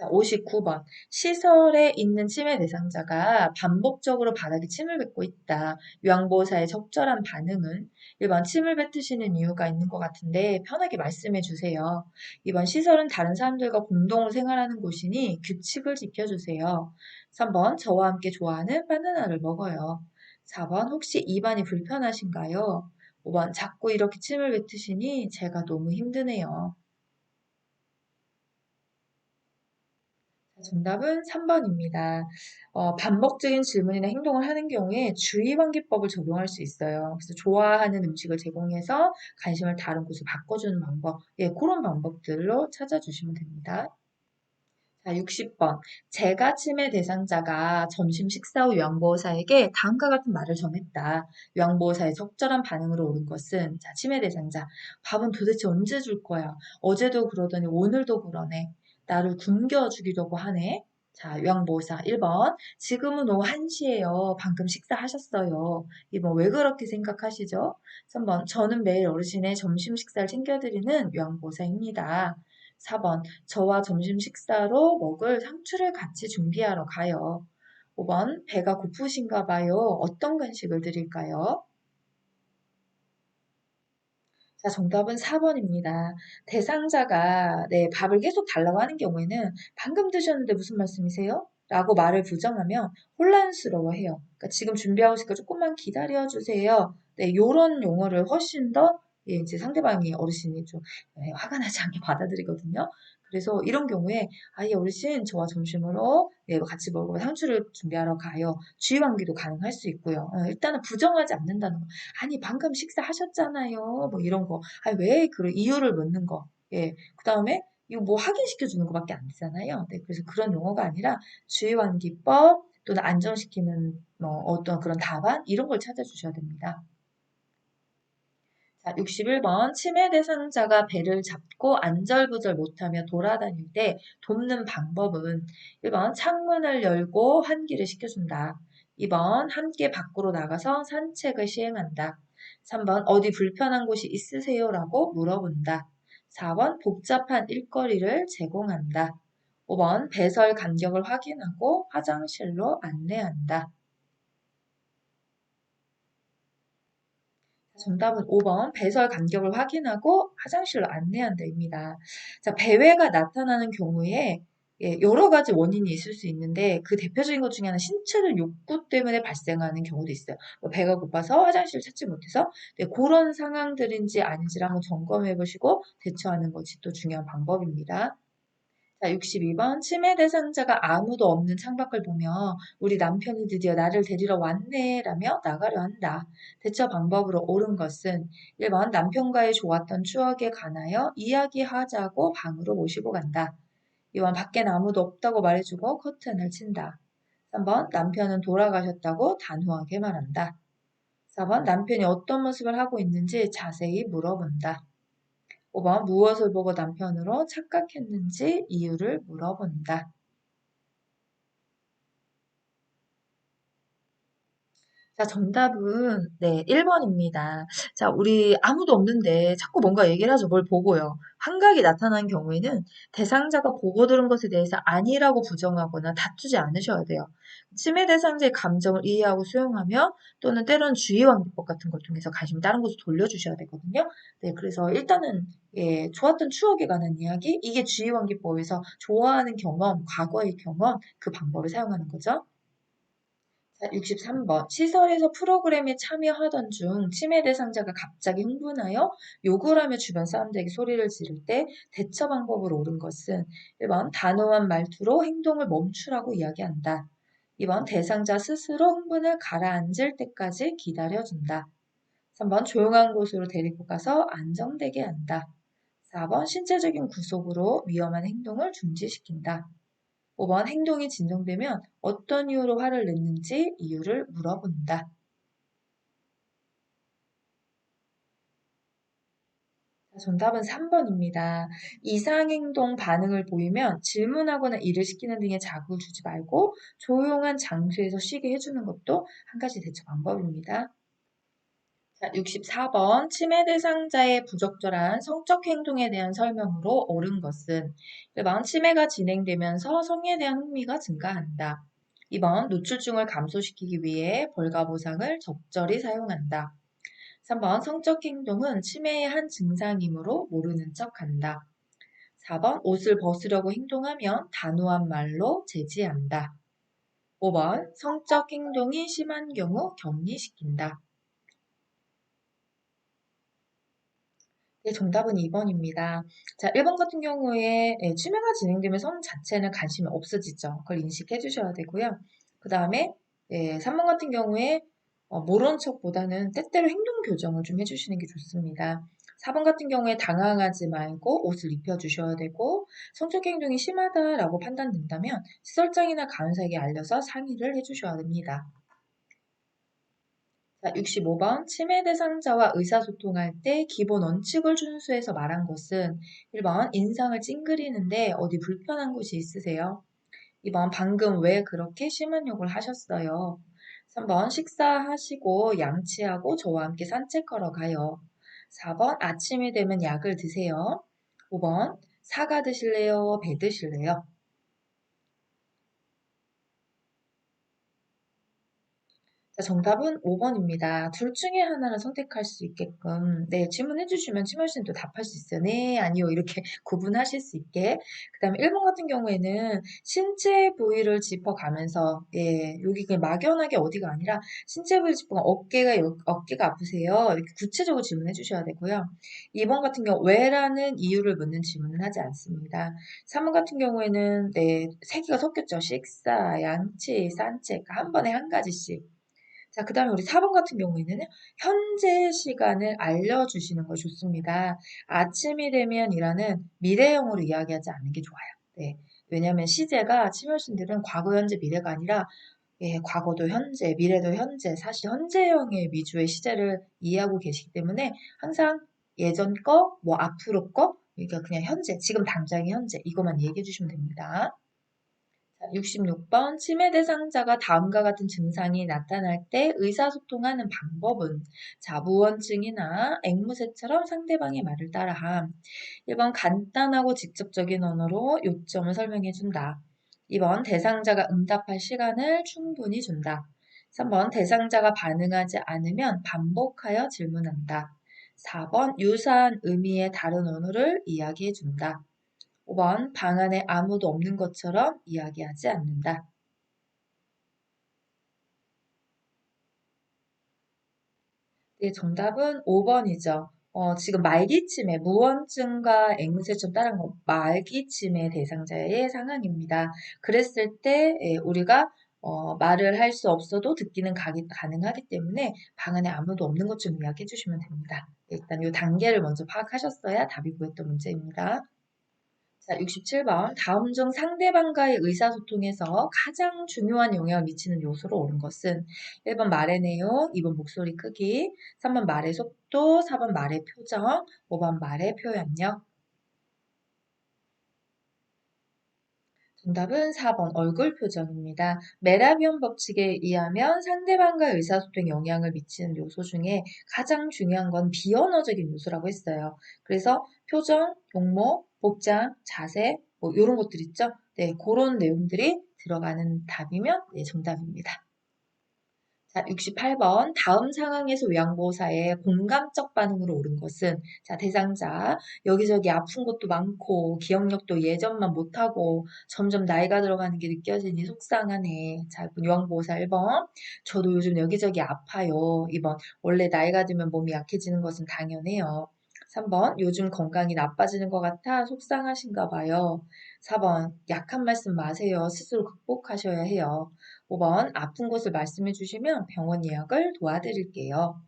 자, 59번. 시설에 있는 치매 대상자가 반복적으로 바닥에 침을 뱉고 있다. 요양보호사의 적절한 반응은 1번 침을 뱉으시는 이유가 있는 것 같은데 편하게 말씀해 주세요. 2번 시설은 다른 사람들과 공동으로 생활하는 곳이니 규칙을 지켜주세요. 3번 저와 함께 좋아하는 바나나를 먹어요. 4번 혹시 입안이 불편하신가요? 5번 자꾸 이렇게 침을 뱉으시니 제가 너무 힘드네요. 정답은 3번입니다. 반복적인 질문이나 행동을 하는 경우에 주의환기법을 적용할 수 있어요. 그래서 좋아하는 음식을 제공해서 관심을 다른 곳으로 바꿔주는 방법, 예, 그런 방법들로 찾아주시면 됩니다. 자, 60번. 제가 치매 대상자가 점심 식사 후 요양보호사에게 다음과 같은 말을 전했다. 요양보호사의 적절한 반응으로 옳은 것은, 자, 치매 대상자. 밥은 도대체 언제 줄 거야? 어제도 그러더니 오늘도 그러네. 나를 굶겨주기려고 하네. 자, 요양보호사 1번. 지금은 오후 1시예요. 방금 식사하셨어요. 2번. 왜 그렇게 생각하시죠? 3번. 저는 매일 어르신의 점심 식사를 챙겨드리는 요양보호사입니다. 4번. 저와 점심 식사로 먹을 상추를 같이 준비하러 가요. 5번. 배가 고프신가 봐요. 어떤 간식을 드릴까요? 자, 정답은 4번입니다. 대상자가 네, 밥을 계속 달라고 하는 경우에는 방금 드셨는데 무슨 말씀이세요? 라고 말을 부정하면 혼란스러워해요. 그러니까 지금 준비하고 있으니까 조금만 기다려 주세요. 네, 요런 용어를 훨씬 더 예, 이제 상대방이 어르신이 좀 예, 화가 나지 않게 받아들이거든요. 그래서 이런 경우에 아예 어르신 저와 점심으로 예, 같이 먹으러 상추를 준비하러 가요. 주의환기도 가능할 수 있고요. 일단은 부정하지 않는다는 거. 아니, 방금 식사하셨잖아요. 뭐 이런 거. 아니, 왜 그런 이유를 묻는 거. 예. 그 다음에 이거 뭐 확인시켜 주는 것밖에 안 되잖아요. 네. 그래서 그런 용어가 아니라 주의환기법 또는 안정시키는 뭐 어떤 그런 답안 이런 걸 찾아주셔야 됩니다. 자, 61번. 치매 대상자가 배를 잡고 안절부절 못하며 돌아다닐 때 돕는 방법은 1번 창문을 열고 환기를 시켜준다. 2번 함께 밖으로 나가서 산책을 시행한다. 3번 어디 불편한 곳이 있으세요? 라고 물어본다. 4번 복잡한 일거리를 제공한다. 5번 배설 간격을 확인하고 화장실로 안내한다. 정답은 5번 배설 간격을 확인하고 화장실로 안내한다입니다. 자, 배회가 나타나는 경우에 예, 여러 가지 원인이 있을 수 있는데 그 대표적인 것 중에 하나 신체적 욕구 때문에 발생하는 경우도 있어요. 뭐 배가 고파서 화장실을 찾지 못해서 네, 그런 상황들인지 아닌지를 한번 점검해 보시고 대처하는 것이 또 중요한 방법입니다. 자, 62번. 치매 대상자가 아무도 없는 창밖을 보며 우리 남편이 드디어 나를 데리러 왔네 라며 나가려 한다. 대처 방법으로 옳은 것은 1번 남편과의 좋았던 추억에 관하여 이야기하자고 방으로 모시고 간다. 2번 밖엔 아무도 없다고 말해주고 커튼을 친다. 3번 남편은 돌아가셨다고 단호하게 말한다. 4번 남편이 어떤 모습을 하고 있는지 자세히 물어본다. 5번 무엇을 보고 남편으로 착각했는지 이유를 물어본다. 자, 정답은 네, 1번입니다. 자, 우리 아무도 없는데 자꾸 뭔가 얘기를 하죠. 뭘 보고요. 환각이 나타난 경우에는 대상자가 보고 들은 것에 대해서 아니라고 부정하거나 다투지 않으셔야 돼요. 치매 대상자의 감정을 이해하고 수용하며 또는 때로는 주의환기법 같은 걸 통해서 관심을 다른 곳으로 돌려주셔야 되거든요. 네, 그래서 일단은 예, 좋았던 추억에 관한 이야기, 이게 주의환기법에서 좋아하는 경험, 과거의 경험, 그 방법을 사용하는 거죠. 자, 63번. 시설에서 프로그램에 참여하던 중 치매 대상자가 갑자기 흥분하여 욕을 하며 주변 사람들에게 소리를 지를 때 대처 방법으로 옳은 것은 1번 단호한 말투로 행동을 멈추라고 이야기한다. 2번 대상자 스스로 흥분을 가라앉을 때까지 기다려준다. 3번 조용한 곳으로 데리고 가서 안정되게 한다. 4번 신체적인 구속으로 위험한 행동을 중지시킨다. 5번 행동이 진정되면 어떤 이유로 화를 냈는지 이유를 물어본다. 정답은 3번입니다. 이상행동 반응을 보이면 질문하거나 일을 시키는 등의 자극을 주지 말고 조용한 장소에서 쉬게 해주는 것도 한 가지 대처 방법입니다. 자, 64번 치매 대상자의 부적절한 성적 행동에 대한 설명으로 옳은 것은 1번 치매가 진행되면서 성에 대한 흥미가 증가한다. 2번 노출증을 감소시키기 위해 벌과 보상을 적절히 사용한다. 3번 성적 행동은 치매의 한 증상이므로 모르는 척한다. 4번 옷을 벗으려고 행동하면 단호한 말로 제지한다. 5번 성적 행동이 심한 경우 격리시킨다. 네, 정답은 2번입니다. 자, 1번 같은 경우에 치매가 진행되면 성 자체는 관심이 없어지죠. 그걸 인식해 주셔야 되고요. 그 다음에 3번 같은 경우에 모른 척보다는 때때로 행동 교정을 좀 해주시는 게 좋습니다. 4번 같은 경우에 당황하지 말고 옷을 입혀주셔야 되고 성적 행동이 심하다라고 판단된다면 시설장이나 간호사에게 알려서 상의를 해주셔야 됩니다. 자, 65번 치매 대상자와 의사소통할 때 기본 원칙을 준수해서 말한 것은 1번 인상을 찡그리는데 어디 불편한 곳이 있으세요? 2번 방금 왜 그렇게 심한 욕을 하셨어요? 3번 식사하시고 양치하고 저와 함께 산책하러 가요. 4번 아침이 되면 약을 드세요. 5번 사과 드실래요? 배 드실래요? 자, 정답은 5번입니다. 둘 중에 하나를 선택할 수 있게끔, 네, 질문해 주시면 치멀씨는 또 답할 수 있어요. 네, 아니요, 이렇게 구분하실 수 있게. 그 다음에 1번 같은 경우에는 신체 부위를 짚어가면서, 여기 그냥 막연하게 어디가 아니라 신체 부위 짚어가 어깨가 아프세요? 이렇게 구체적으로 질문해 주셔야 되고요. 2번 같은 경우, 왜라는 이유를 묻는 질문을 하지 않습니다. 3번 같은 경우에는, 네, 세 개가 섞였죠. 식사, 양치, 산책, 한 번에 한 가지씩. 자, 그 다음에 우리 4번 같은 경우에는 현재 시간을 알려주시는 거 좋습니다. 아침이 되면이라는 미래형으로 이야기하지 않는 게 좋아요. 네. 왜냐하면 시제가 치멸신들은 과거, 현재, 미래가 아니라 과거도 현재, 미래도 현재, 사실 현재형의 위주의 시제를 이해하고 계시기 때문에 항상 예전 거, 뭐 앞으로 거, 그러니까 그냥 현재, 지금 당장의 현재 이것만 얘기해 주시면 됩니다. 66번 치매 대상자가 다음과 같은 증상이 나타날 때 의사소통하는 방법은 자, 무언증이나 앵무새처럼 상대방의 말을 따라함. 1번 간단하고 직접적인 언어로 요점을 설명해 준다. 2번 대상자가 응답할 시간을 충분히 준다. 3번 대상자가 반응하지 않으면 반복하여 질문한다. 4번 유사한 의미의 다른 언어를 이야기해 준다. 5번 방 안에 아무도 없는 것처럼 이야기하지 않는다. 네, 정답은 5번이죠. 지금 말기침에 무언증과 앵무새처럼 따른 거 말기침의 대상자의 상황입니다. 그랬을 때 우리가 말을 할 수 없어도 듣기는 가능하기 때문에 방 안에 아무도 없는 것 좀 이야기해 주시면 됩니다. 일단 이 단계를 먼저 파악하셨어야 답이 보였던 문제입니다. 자, 67번. 다음 중 상대방과의 의사소통에서 가장 중요한 영향을 미치는 요소로 옳은 것은 1번 말의 내용, 2번 목소리 크기, 3번 말의 속도, 4번 말의 표정, 5번 말의 표현력. 정답은 4번 얼굴 표정입니다. 메라비언 법칙에 의하면 상대방과 의사소통에 영향을 미치는 요소 중에 가장 중요한 건 비언어적인 요소라고 했어요. 그래서 표정, 용모, 복장, 자세 뭐 이런 것들 있죠. 네, 그런 내용들이 들어가는 답이면 네, 정답입니다. 자, 68번. 다음 상황에서 요양보호사의 공감적 반응으로 옳은 것은 자, 대상자. 여기저기 아픈 것도 많고 기억력도 예전만 못하고 점점 나이가 들어가는 게 느껴지니 속상하네. 자, 요양보호사 1번. 저도 요즘 여기저기 아파요. 2번. 원래 나이가 들면 몸이 약해지는 것은 당연해요. 3번. 요즘 건강이 나빠지는 것 같아 속상하신가 봐요. 4번. 약한 말씀 마세요. 스스로 극복하셔야 해요. 5번 아픈 곳을 말씀해 주시면 병원 예약을 도와드릴게요.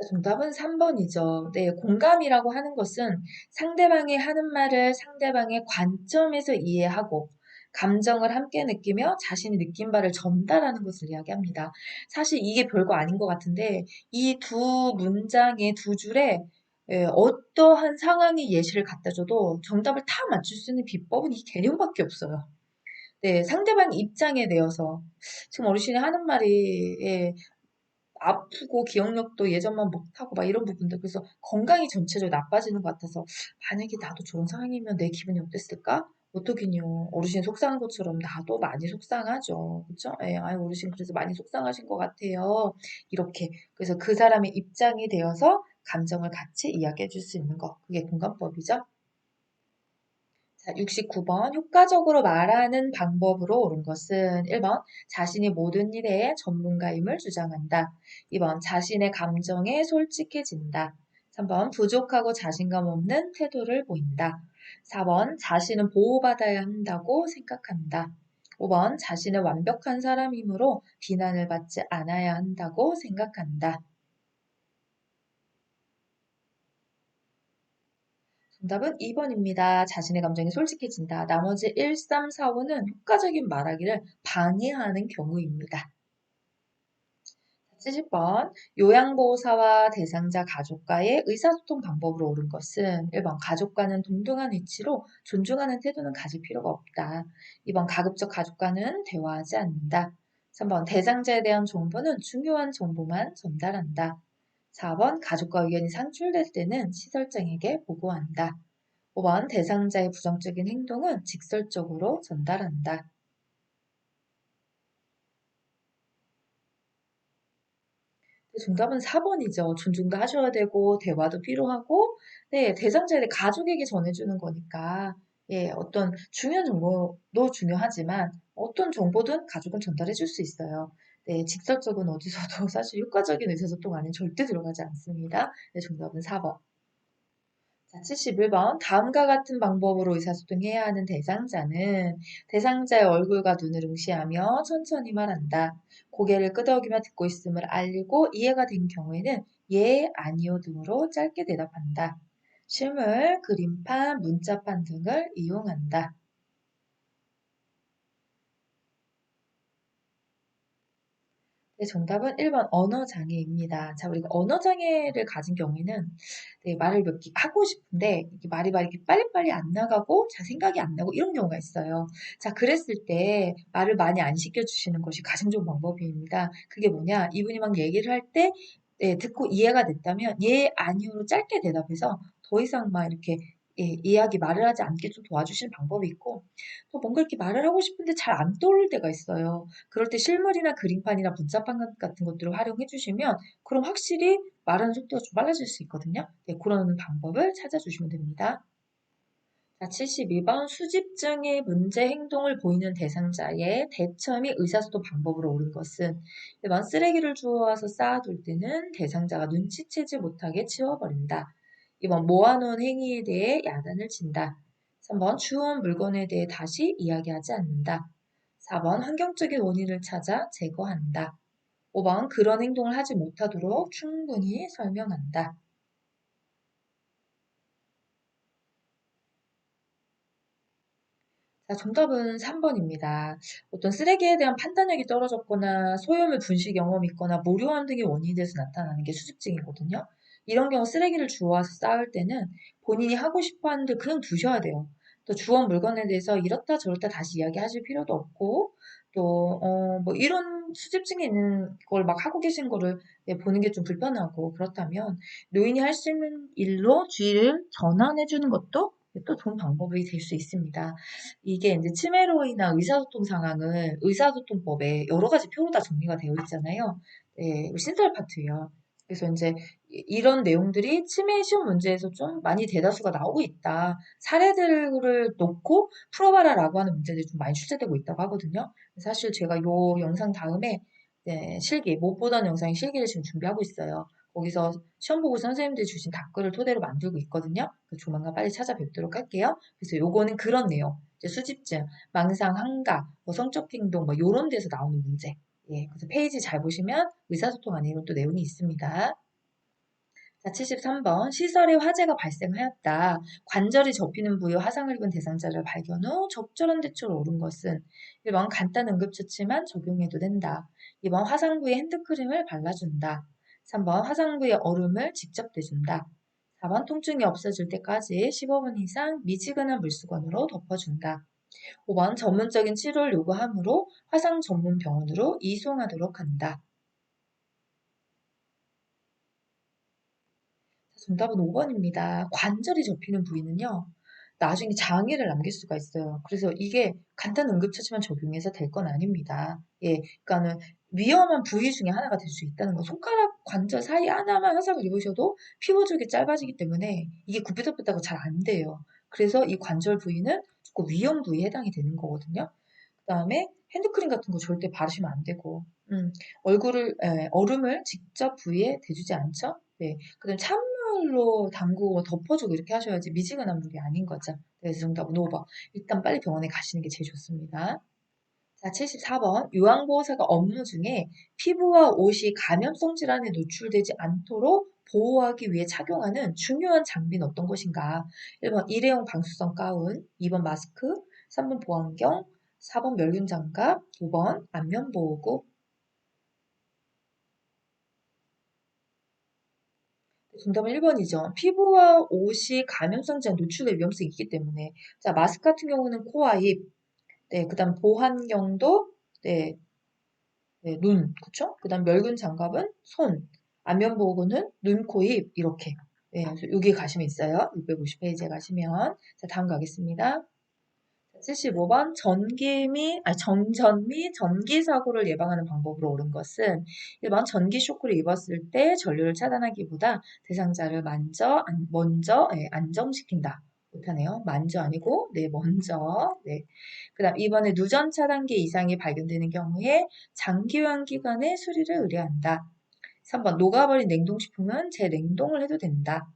정답은 3번이죠. 네, 공감이라고 하는 것은 상대방이 하는 말을 상대방의 관점에서 이해하고 감정을 함께 느끼며 자신이 느낀 바를 전달하는 것을 이야기합니다. 사실 이게 별거 아닌 것 같은데 이 두 문장의 두 줄에 어떠한 상황의 예시를 갖다 줘도 정답을 다 맞출 수 있는 비법은 이 개념밖에 없어요. 네, 상대방 입장에 대해서 지금 어르신이 하는 말이 예, 아프고 기억력도 예전만 못하고 막 이런 부분들 그래서 건강이 전체적으로 나빠지는 것 같아서 만약에 나도 저런 상황이면 내 기분이 어땠을까? 어떠긴요. 어르신 속상한 것처럼 나도 많이 속상하죠. 그쵸? 예, 아유, 어르신 그래서 많이 속상하신 것 같아요. 이렇게. 그래서 그 사람의 입장이 되어서 감정을 같이 이야기해 줄 수 있는 거. 그게 공감법이죠. 자, 69번. 효과적으로 말하는 방법으로 옳은 것은 1번. 자신이 모든 일에 전문가임을 주장한다. 2번. 자신의 감정에 솔직해진다. 3번. 부족하고 자신감 없는 태도를 보인다. 4번. 자신은 보호받아야 한다고 생각한다. 5번. 자신은 완벽한 사람이므로 비난을 받지 않아야 한다고 생각한다. 정답은 2번입니다. 자신의 감정이 솔직해진다. 나머지 1, 3, 4, 5는 효과적인 말하기를 방해하는 경우입니다. 70번. 요양보호사와 대상자 가족과의 의사소통 방법으로 옳은 것은 1번. 가족과는 동등한 위치로 존중하는 태도는 가질 필요가 없다. 2번. 가급적 가족과는 대화하지 않는다. 3번. 대상자에 대한 정보는 중요한 정보만 전달한다. 4번. 가족과 의견이 상출될 때는 시설장에게 보고한다. 5번 대상자의 부정적인 행동은 직설적으로 전달한다. 정답은 4번이죠. 존중도 하셔야 되고 대화도 필요하고 네, 대상자에 대해 가족에게 전해주는 거니까 예, 어떤 중요한 정보도 중요하지만 어떤 정보든 가족은 전달해 줄 수 있어요. 네, 직설적은 어디서도 사실 효과적인 의사소통 안에 절대 들어가지 않습니다. 네, 정답은 4번. 자, 71번. 다음과 같은 방법으로 의사소통해야 하는 대상자는 대상자의 얼굴과 눈을 응시하며 천천히 말한다. 고개를 끄덕이며 듣고 있음을 알리고 이해가 된 경우에는 예, 아니요 등으로 짧게 대답한다. 실물, 그림판, 문자판 등을 이용한다. 네, 정답은 1번 언어장애입니다. 자, 우리가 언어장애를 가진 경우에는 네, 말을 몇 개 하고 싶은데 이게 말이 막 이렇게 빨리빨리 안 나가고 잘 생각이 안 나고 이런 경우가 있어요. 자, 그랬을 때 말을 많이 안 시켜주시는 것이 가장 좋은 방법입니다. 그게 뭐냐? 이분이 막 얘기를 할 때 네, 듣고 이해가 됐다면 예, 아니요로 짧게 대답해서 더 이상 막 이렇게 예, 이야기 말을 하지 않게 좀 도와주시는 방법이 있고 또 뭔가 이렇게 말을 하고 싶은데 잘 안 떠오를 때가 있어요. 그럴 때 실물이나 그림판이나 문자판 같은 것들을 활용해 주시면 그럼 확실히 말하는 속도가 좀 빨라질 수 있거든요. 네, 그런 방법을 찾아주시면 됩니다. 자, 72번 수집증의 문제 행동을 보이는 대상자의 대처 및 의사소통 방법으로 옳은 것은 1번 쓰레기를 주워와서 쌓아둘 때는 대상자가 눈치채지 못하게 치워버린다. 2번 모아놓은 행위에 대해 야단을 친다. 3번 주운 물건에 대해 다시 이야기하지 않는다. 4번 환경적인 원인을 찾아 제거한다. 5번 그런 행동을 하지 못하도록 충분히 설명한다. 자, 정답은 3번입니다. 어떤 쓰레기에 대한 판단력이 떨어졌거나 소유물 분실 경험이 있거나 무료함 등의 원인이 돼서 나타나는 게 수집증이거든요. 이런 경우 쓰레기를 주워와서 쌓을 때는 본인이 하고 싶어 하는데 그냥 두셔야 돼요. 또 주운 물건에 대해서 이렇다 저렇다 다시 이야기하실 필요도 없고 또 뭐 이런 수집증이 있는 걸 막 하고 계신 거를 네, 보는 게 좀 불편하고 그렇다면 노인이 할 수 있는 일로 주의를 전환해 주는 것도 또 좋은 방법이 될 수 있습니다. 이게 이제 치매로 인한 의사소통 상황은 의사소통법에 여러 가지 표로 다 정리가 되어 있잖아요. 네, 신설 파트예요. 그래서 이제 이런 내용들이 치매 시험 문제에서 좀 많이 대다수가 나오고 있다. 사례들을 놓고 풀어봐라라고 하는 문제들이 좀 많이 출제되고 있다고 하거든요. 사실 제가 요 영상 다음에 네, 실기, 못 보던 영상의 실기를 지금 준비하고 있어요. 거기서 시험 보고 선생님들이 주신 답글을 토대로 만들고 있거든요. 조만간 빨리 찾아뵙도록 할게요. 그래서 요거는 그런 내용. 이제 수집증, 망상, 환각, 뭐 성적 행동, 뭐 요런 데서 나오는 문제. 예, 그래서 페이지 잘 보시면 의사소통 안에 이런 또 내용이 있습니다. 자, 73번. 시설에 화재가 발생하였다. 관절이 접히는 부위에 화상을 입은 대상자를 발견 후 적절한 대처로 옳은 것은 1번 간단 응급처치만 적용해도 된다. 2번 화상 부위에 핸드크림을 발라준다. 3번 화상 부위에 얼음을 직접 대준다. 4번 통증이 없어질 때까지 15분 이상 미지근한 물수건으로 덮어준다. 5번 전문적인 치료를 요구하므로 화상 전문 병원으로 이송하도록 한다. 정답은 5번입니다. 관절이 접히는 부위는요, 나중에 장애를 남길 수가 있어요. 그래서 이게 간단 응급처치만 적용해서 될 건 아닙니다. 예, 그러니까는 위험한 부위 중에 하나가 될 수 있다는 거. 손가락 관절 사이 하나만 화상을 입으셔도 피부 쪽이 짧아지기 때문에 이게 굽히덕굽히다가 잘 안 돼요. 그래서 이 관절 부위는 조금 위험 부위에 해당이 되는 거거든요. 그다음에 핸드크림 같은 거 절대 바르시면 안 되고, 얼음을 직접 부위에 대주지 않죠? 네. 그다음 찬물로 담그고 덮어주고 이렇게 하셔야지 미지근한 물이 아닌 거죠. 그래서 정답은 5번. 일단 빨리 병원에 가시는 게 제일 좋습니다. 자, 74번. 요양보호사가 업무 중에 피부와 옷이 감염성 질환에 노출되지 않도록 보호하기 위해 착용하는 중요한 장비는 어떤 것인가? 1번 일회용 방수성 가운, 2번 마스크, 3번 보안경, 4번 멸균 장갑, 5번 안면 보호구. 정답은 1번이죠. 피부와 옷이 감염성 질환 노출될 위험성이 있기 때문에. 자, 마스크 같은 경우는 코와 입, 네, 그다음 보안경도 네, 네, 눈, 그쵸? 그 다음 멸균 장갑은 손, 안면 보호구는 눈, 코, 입, 이렇게. 네, 그래서 여기 가시면 있어요. 650페이지에 가시면. 자, 다음 가겠습니다. 75번 정전 및 전기 사고를 예방하는 방법으로 옳은 것은 1번 전기 쇼크를 입었을 때 전류를 차단하기보다 대상자를 먼저 안정시킨다. 못하네요. 만져 아니고 네 먼저 네. 그다음 2번에 누전 차단기 이상이 발견되는 경우에 장기요양기관에 수리를 의뢰한다. 3번 녹아버린 냉동식품은 재냉동을 해도 된다.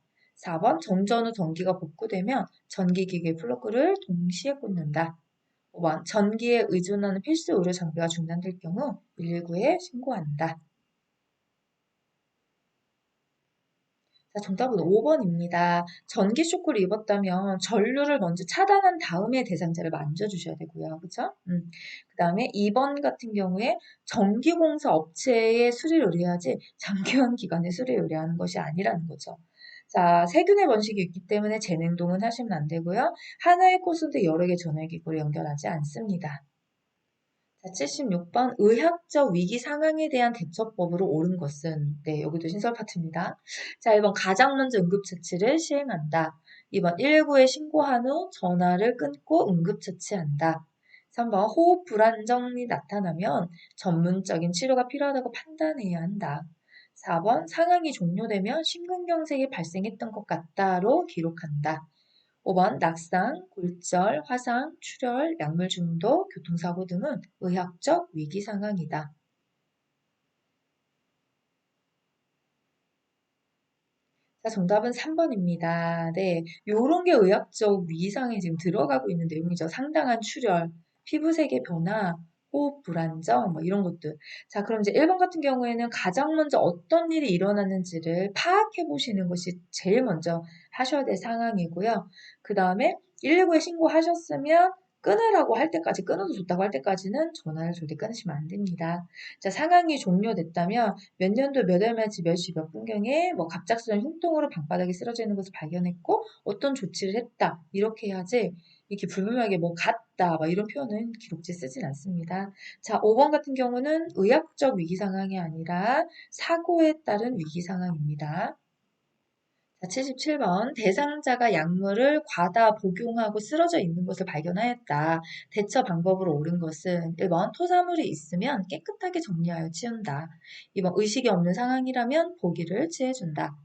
4번 정전 후 전기가 복구되면 전기기계 플러그를 동시에 꽂는다. 5번 전기에 의존하는 필수 의료 장비가 중단될 경우 119에 신고한다. 자, 정답은 5번입니다. 전기 쇼크를 입었다면 전류를 먼저 차단한 다음에 대상자를 만져주셔야 되고요. 그쵸? 그 다음에 2번 같은 경우에 전기공사 업체에 수리를 의뢰하지 장기화한 기관에 수리를 의뢰하는 것이 아니라는 거죠. 자, 세균의 번식이 있기 때문에 재냉동은 하시면 안 되고요. 하나의 코스인데 여러 개 전화기구를 연결하지 않습니다. 자, 76번 의학적 위기 상황에 대한 대처법으로 옳은 것은 네, 여기도 신설 파트입니다. 자, 1번 가장 먼저 응급처치를 시행한다. 2번 119에 신고한 후 전화를 끊고 응급처치한다. 3번 호흡 불안정이 나타나면 전문적인 치료가 필요하다고 판단해야 한다. 4번 상황이 종료되면 심근경색이 발생했던 것 같다로 기록한다. 5번 낙상, 골절, 화상, 출혈, 약물 중독, 교통사고 등은 의학적 위기 상황이다. 자, 정답은 3번입니다. 네, 요런 게 의학적 위기상에 지금 들어가고 있는 내용이죠. 상당한 출혈, 피부색의 변화, 호흡 불안정, 뭐 이런 것들. 자, 그럼 이제 1번 같은 경우에는 가장 먼저 어떤 일이 일어났는지를 파악해 보시는 것이 제일 먼저 하셔야 될 상황이고요. 그 다음에 119에 신고하셨으면 끊으라고 할 때까지, 끊어도 좋다고 할 때까지는 전화를 절대 끊으시면 안 됩니다. 자, 상황이 종료됐다면 몇 년도 몇 월 말지 몇 시 몇 분경에 뭐 갑작스러운 흉통으로 방바닥에 쓰러져 있는 것을 발견했고 어떤 조치를 했다. 이렇게 해야지 이렇게 불분명하게 뭐 갔다 막 이런 표현은 기록지에 쓰진 않습니다. 자, 5번 같은 경우는 의학적 위기 상황이 아니라 사고에 따른 위기 상황입니다. 자, 77번. 대상자가 약물을 과다 복용하고 쓰러져 있는 것을 발견하였다. 대처 방법으로 옳은 것은 1번 토사물이 있으면 깨끗하게 정리하여 치운다. 2번 의식이 없는 상황이라면 보기를 취해준다.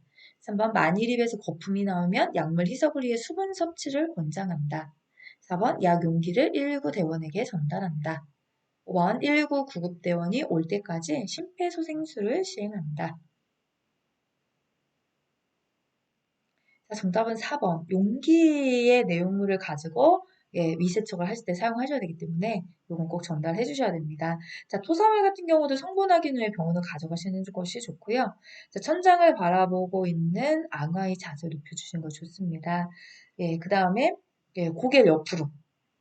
3번 만일 입에서 거품이 나오면 약물 희석을 위해 수분 섭취를 권장한다. 4번 약 용기를 119 대원에게 전달한다. 5번 119 구급대원이 올 때까지 심폐소생술을 시행한다. 자, 정답은 4번. 용기의 내용물을 가지고 위세척을 하실 때 사용하셔야 되기 때문에 이건 꼭 전달해 주셔야 됩니다. 자, 토사물 같은 경우도 성분 확인 후에 병원을 가져가시는 것이 좋고요. 자, 천장을 바라보고 있는 앙화의 자세를 눕혀주시는 거 좋습니다. 예, 그 다음에 고개를 옆으로.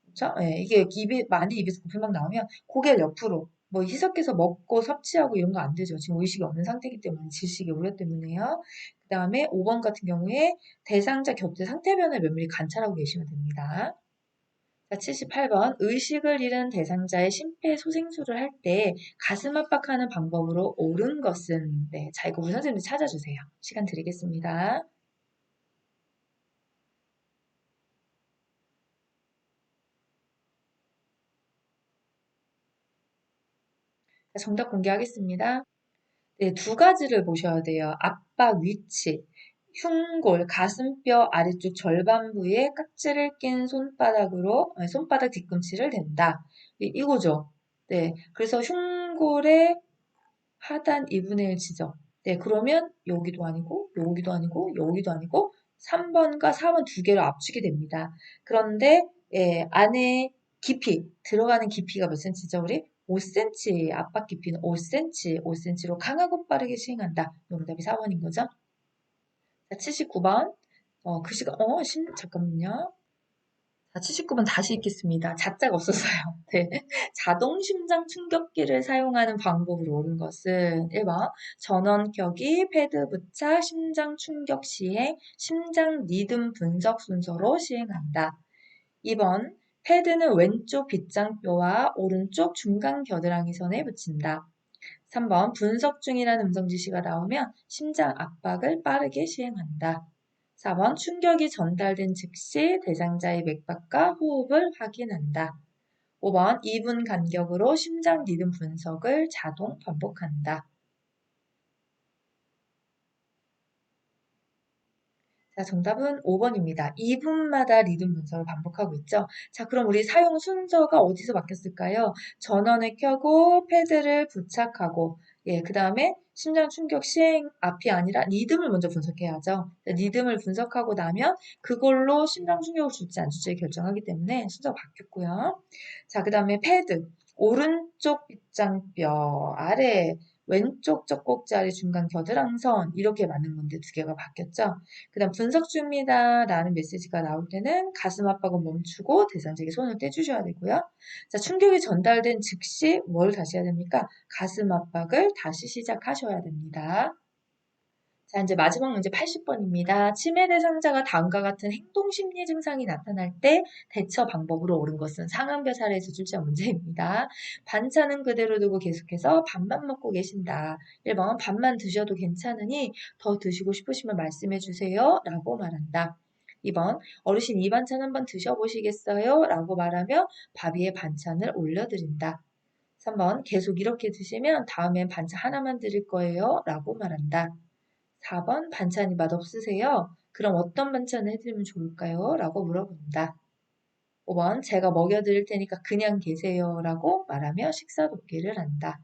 그쵸? 예, 이게 많이 입에서 거품이 막 나오면 고개를 옆으로 뭐 희석해서 먹고 섭취하고 이런 거 안 되죠. 지금 의식이 없는 상태이기 때문에 질식의 우려 때문에요. 그 다음에 5번 같은 경우에 대상자 곁에 상태 변화를 면밀히 관찰하고 계시면 됩니다. 자, 78번. 의식을 잃은 대상자의 심폐소생술을 할 때 가슴 압박하는 방법으로 옳은 것은? 네, 자, 이거 우리 선생님들 찾아주세요. 시간 드리겠습니다. 자, 정답 공개하겠습니다. 네, 두 가지를 보셔야 돼요. 압박 위치, 흉골, 가슴뼈 아래쪽 절반 부위에 깍지를 낀 손바닥으로, 손바닥 뒤꿈치를 댄다. 이거죠. 네, 그래서 흉골의 하단 2분의 1 지점. 네, 그러면 여기도 아니고, 여기도 아니고, 여기도 아니고, 3번과 4번 두 개를 압축이 됩니다. 그런데, 예, 안에 깊이, 들어가는 깊이가 몇 cm죠, 우리? 5cm, 압박 깊이는 5cm, 5cm로 강하고 빠르게 시행한다. 정답이 4번인 거죠? 자, 79번. 잠깐만요. 자, 79번 다시 읽겠습니다. 자자가 없었어요. 네. 자동 심장 충격기를 사용하는 방법으로 옳은 것은 1번 전원켜기, 패드 부착, 심장 충격 시행, 심장 리듬 분석 순서로 시행한다. 2번 패드는 왼쪽 빗장뼈와 오른쪽 중간 겨드랑이 선에 붙인다. 3번 분석 중이라는 음성 지시가 나오면 심장 압박을 빠르게 시행한다. 4번 충격이 전달된 즉시 대상자의 맥박과 호흡을 확인한다. 5번 2분 간격으로 심장 리듬 분석을 자동 반복한다. 자, 정답은 5번입니다. 2분마다 리듬 분석을 반복하고 있죠. 자, 그럼 우리 사용 순서가 어디서 바뀌었을까요? 전원을 켜고 패드를 부착하고, 예, 그 다음에 심장 충격 시행 앞이 아니라 리듬을 먼저 분석해야죠. 리듬을 분석하고 나면 그걸로 심장 충격을 줄지 안 줄지 결정하기 때문에 순서가 바뀌었고요. 자, 그 다음에 패드, 오른쪽 빗장뼈 아래 왼쪽 젖꼭지 중간 겨드랑선 이렇게 맞는 건데 두 개가 바뀌었죠. 그 다음 분석 중입니다 라는 메시지가 나올 때는 가슴 압박은 멈추고 대상자에게 손을 떼주셔야 되고요. 자, 충격이 전달된 즉시 뭘 다시 해야 됩니까? 가슴 압박을 다시 시작하셔야 됩니다. 자, 이제 마지막 문제 80번입니다. 치매 대상자가 다음과 같은 행동 심리 증상이 나타날 때 대처 방법으로 옳은 것은 상황별 사례에서 출제한 문제입니다. 반찬은 그대로 두고 계속해서 밥만 먹고 계신다. 1번 밥만 드셔도 괜찮으니 더 드시고 싶으시면 말씀해 주세요. 라고 말한다. 2번 어르신 이 반찬 한번 드셔보시겠어요? 라고 말하며 밥 위에 반찬을 올려드린다. 3번 계속 이렇게 드시면 다음엔 반찬 하나만 드릴 거예요. 라고 말한다. 4번 반찬이 맛없으세요? 그럼 어떤 반찬을 해드리면 좋을까요? 라고 물어본다. 5번 제가 먹여드릴 테니까 그냥 계세요. 라고 말하며 식사 돕기를 한다.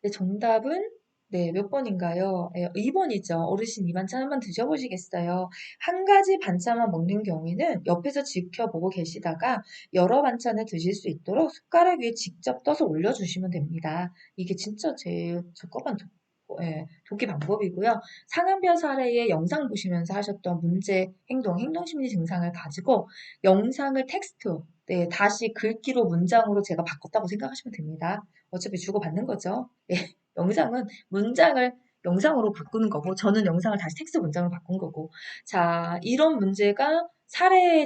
네, 정답은 네, 몇 번인가요? 네, 2번이죠. 어르신 이 반찬 한번 드셔보시겠어요? 한 가지 반찬만 먹는 경우에는 옆에서 지켜보고 계시다가 여러 반찬을 드실 수 있도록 숟가락 위에 직접 떠서 올려주시면 됩니다. 이게 진짜 제일 적합한 돕기 방법이고요. 상한별 사례의 영상 보시면서 하셨던 문제, 행동심리 증상을 가지고 영상을 텍스트, 네, 다시 글귀로 문장으로 제가 바꿨다고 생각하시면 됩니다. 어차피 주고받는 거죠. 예, 영상은 문장을 영상으로 바꾸는 거고, 저는 영상을 다시 텍스트 문장으로 바꾼 거고. 자, 이런 문제가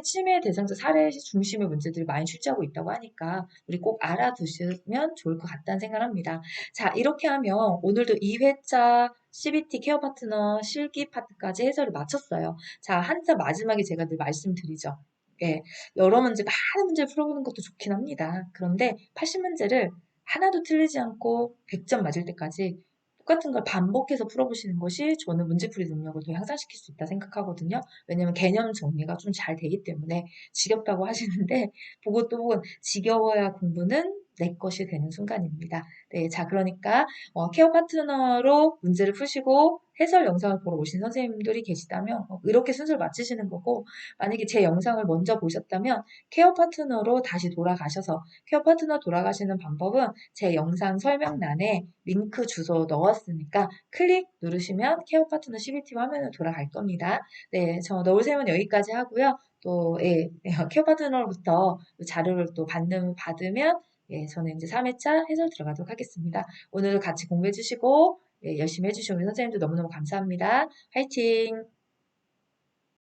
치매 대상자 사례 중심의 문제들이 많이 출제하고 있다고 하니까 우리 꼭 알아두시면 좋을 것 같다는 생각을 합니다. 자, 이렇게 하면 오늘도 2회차 CBT 케어 파트너 실기 파트까지 해설을 마쳤어요. 자, 한자 마지막에 제가 늘 말씀드리죠. 예, 여러 문제, 많은 문제를 풀어보는 것도 좋긴 합니다. 그런데 80문제를 하나도 틀리지 않고 100점 맞을 때까지 똑같은 걸 반복해서 풀어보시는 것이 저는 문제풀이 능력을 더 향상시킬 수 있다 생각하거든요. 왜냐면 개념 정리가 좀 잘 되기 때문에 지겹다고 하시는데 보고 또 보고 지겨워야 공부는 내 것이 되는 순간입니다. 네, 자 그러니까 케어 파트너로 문제를 푸시고 해설 영상을 보러 오신 선생님들이 계시다면 이렇게 순서를 맞추시는 거고 만약에 제 영상을 먼저 보셨다면 케어 파트너로 다시 돌아가셔서 케어 파트너 돌아가시는 방법은 제 영상 설명란에 링크 주소 넣었으니까 클릭 누르시면 케어 파트너 CBT 화면으로 돌아갈 겁니다. 네, 저 너울쌤은 여기까지 하고요. 또 예, 케어 파트너로부터 자료를 또 받으면 예, 저는 이제 3회차 해설 들어가도록 하겠습니다. 오늘 같이 공부해 주시고 예, 열심히 해주신 우리 선생님들 너무너무 감사합니다. 화이팅!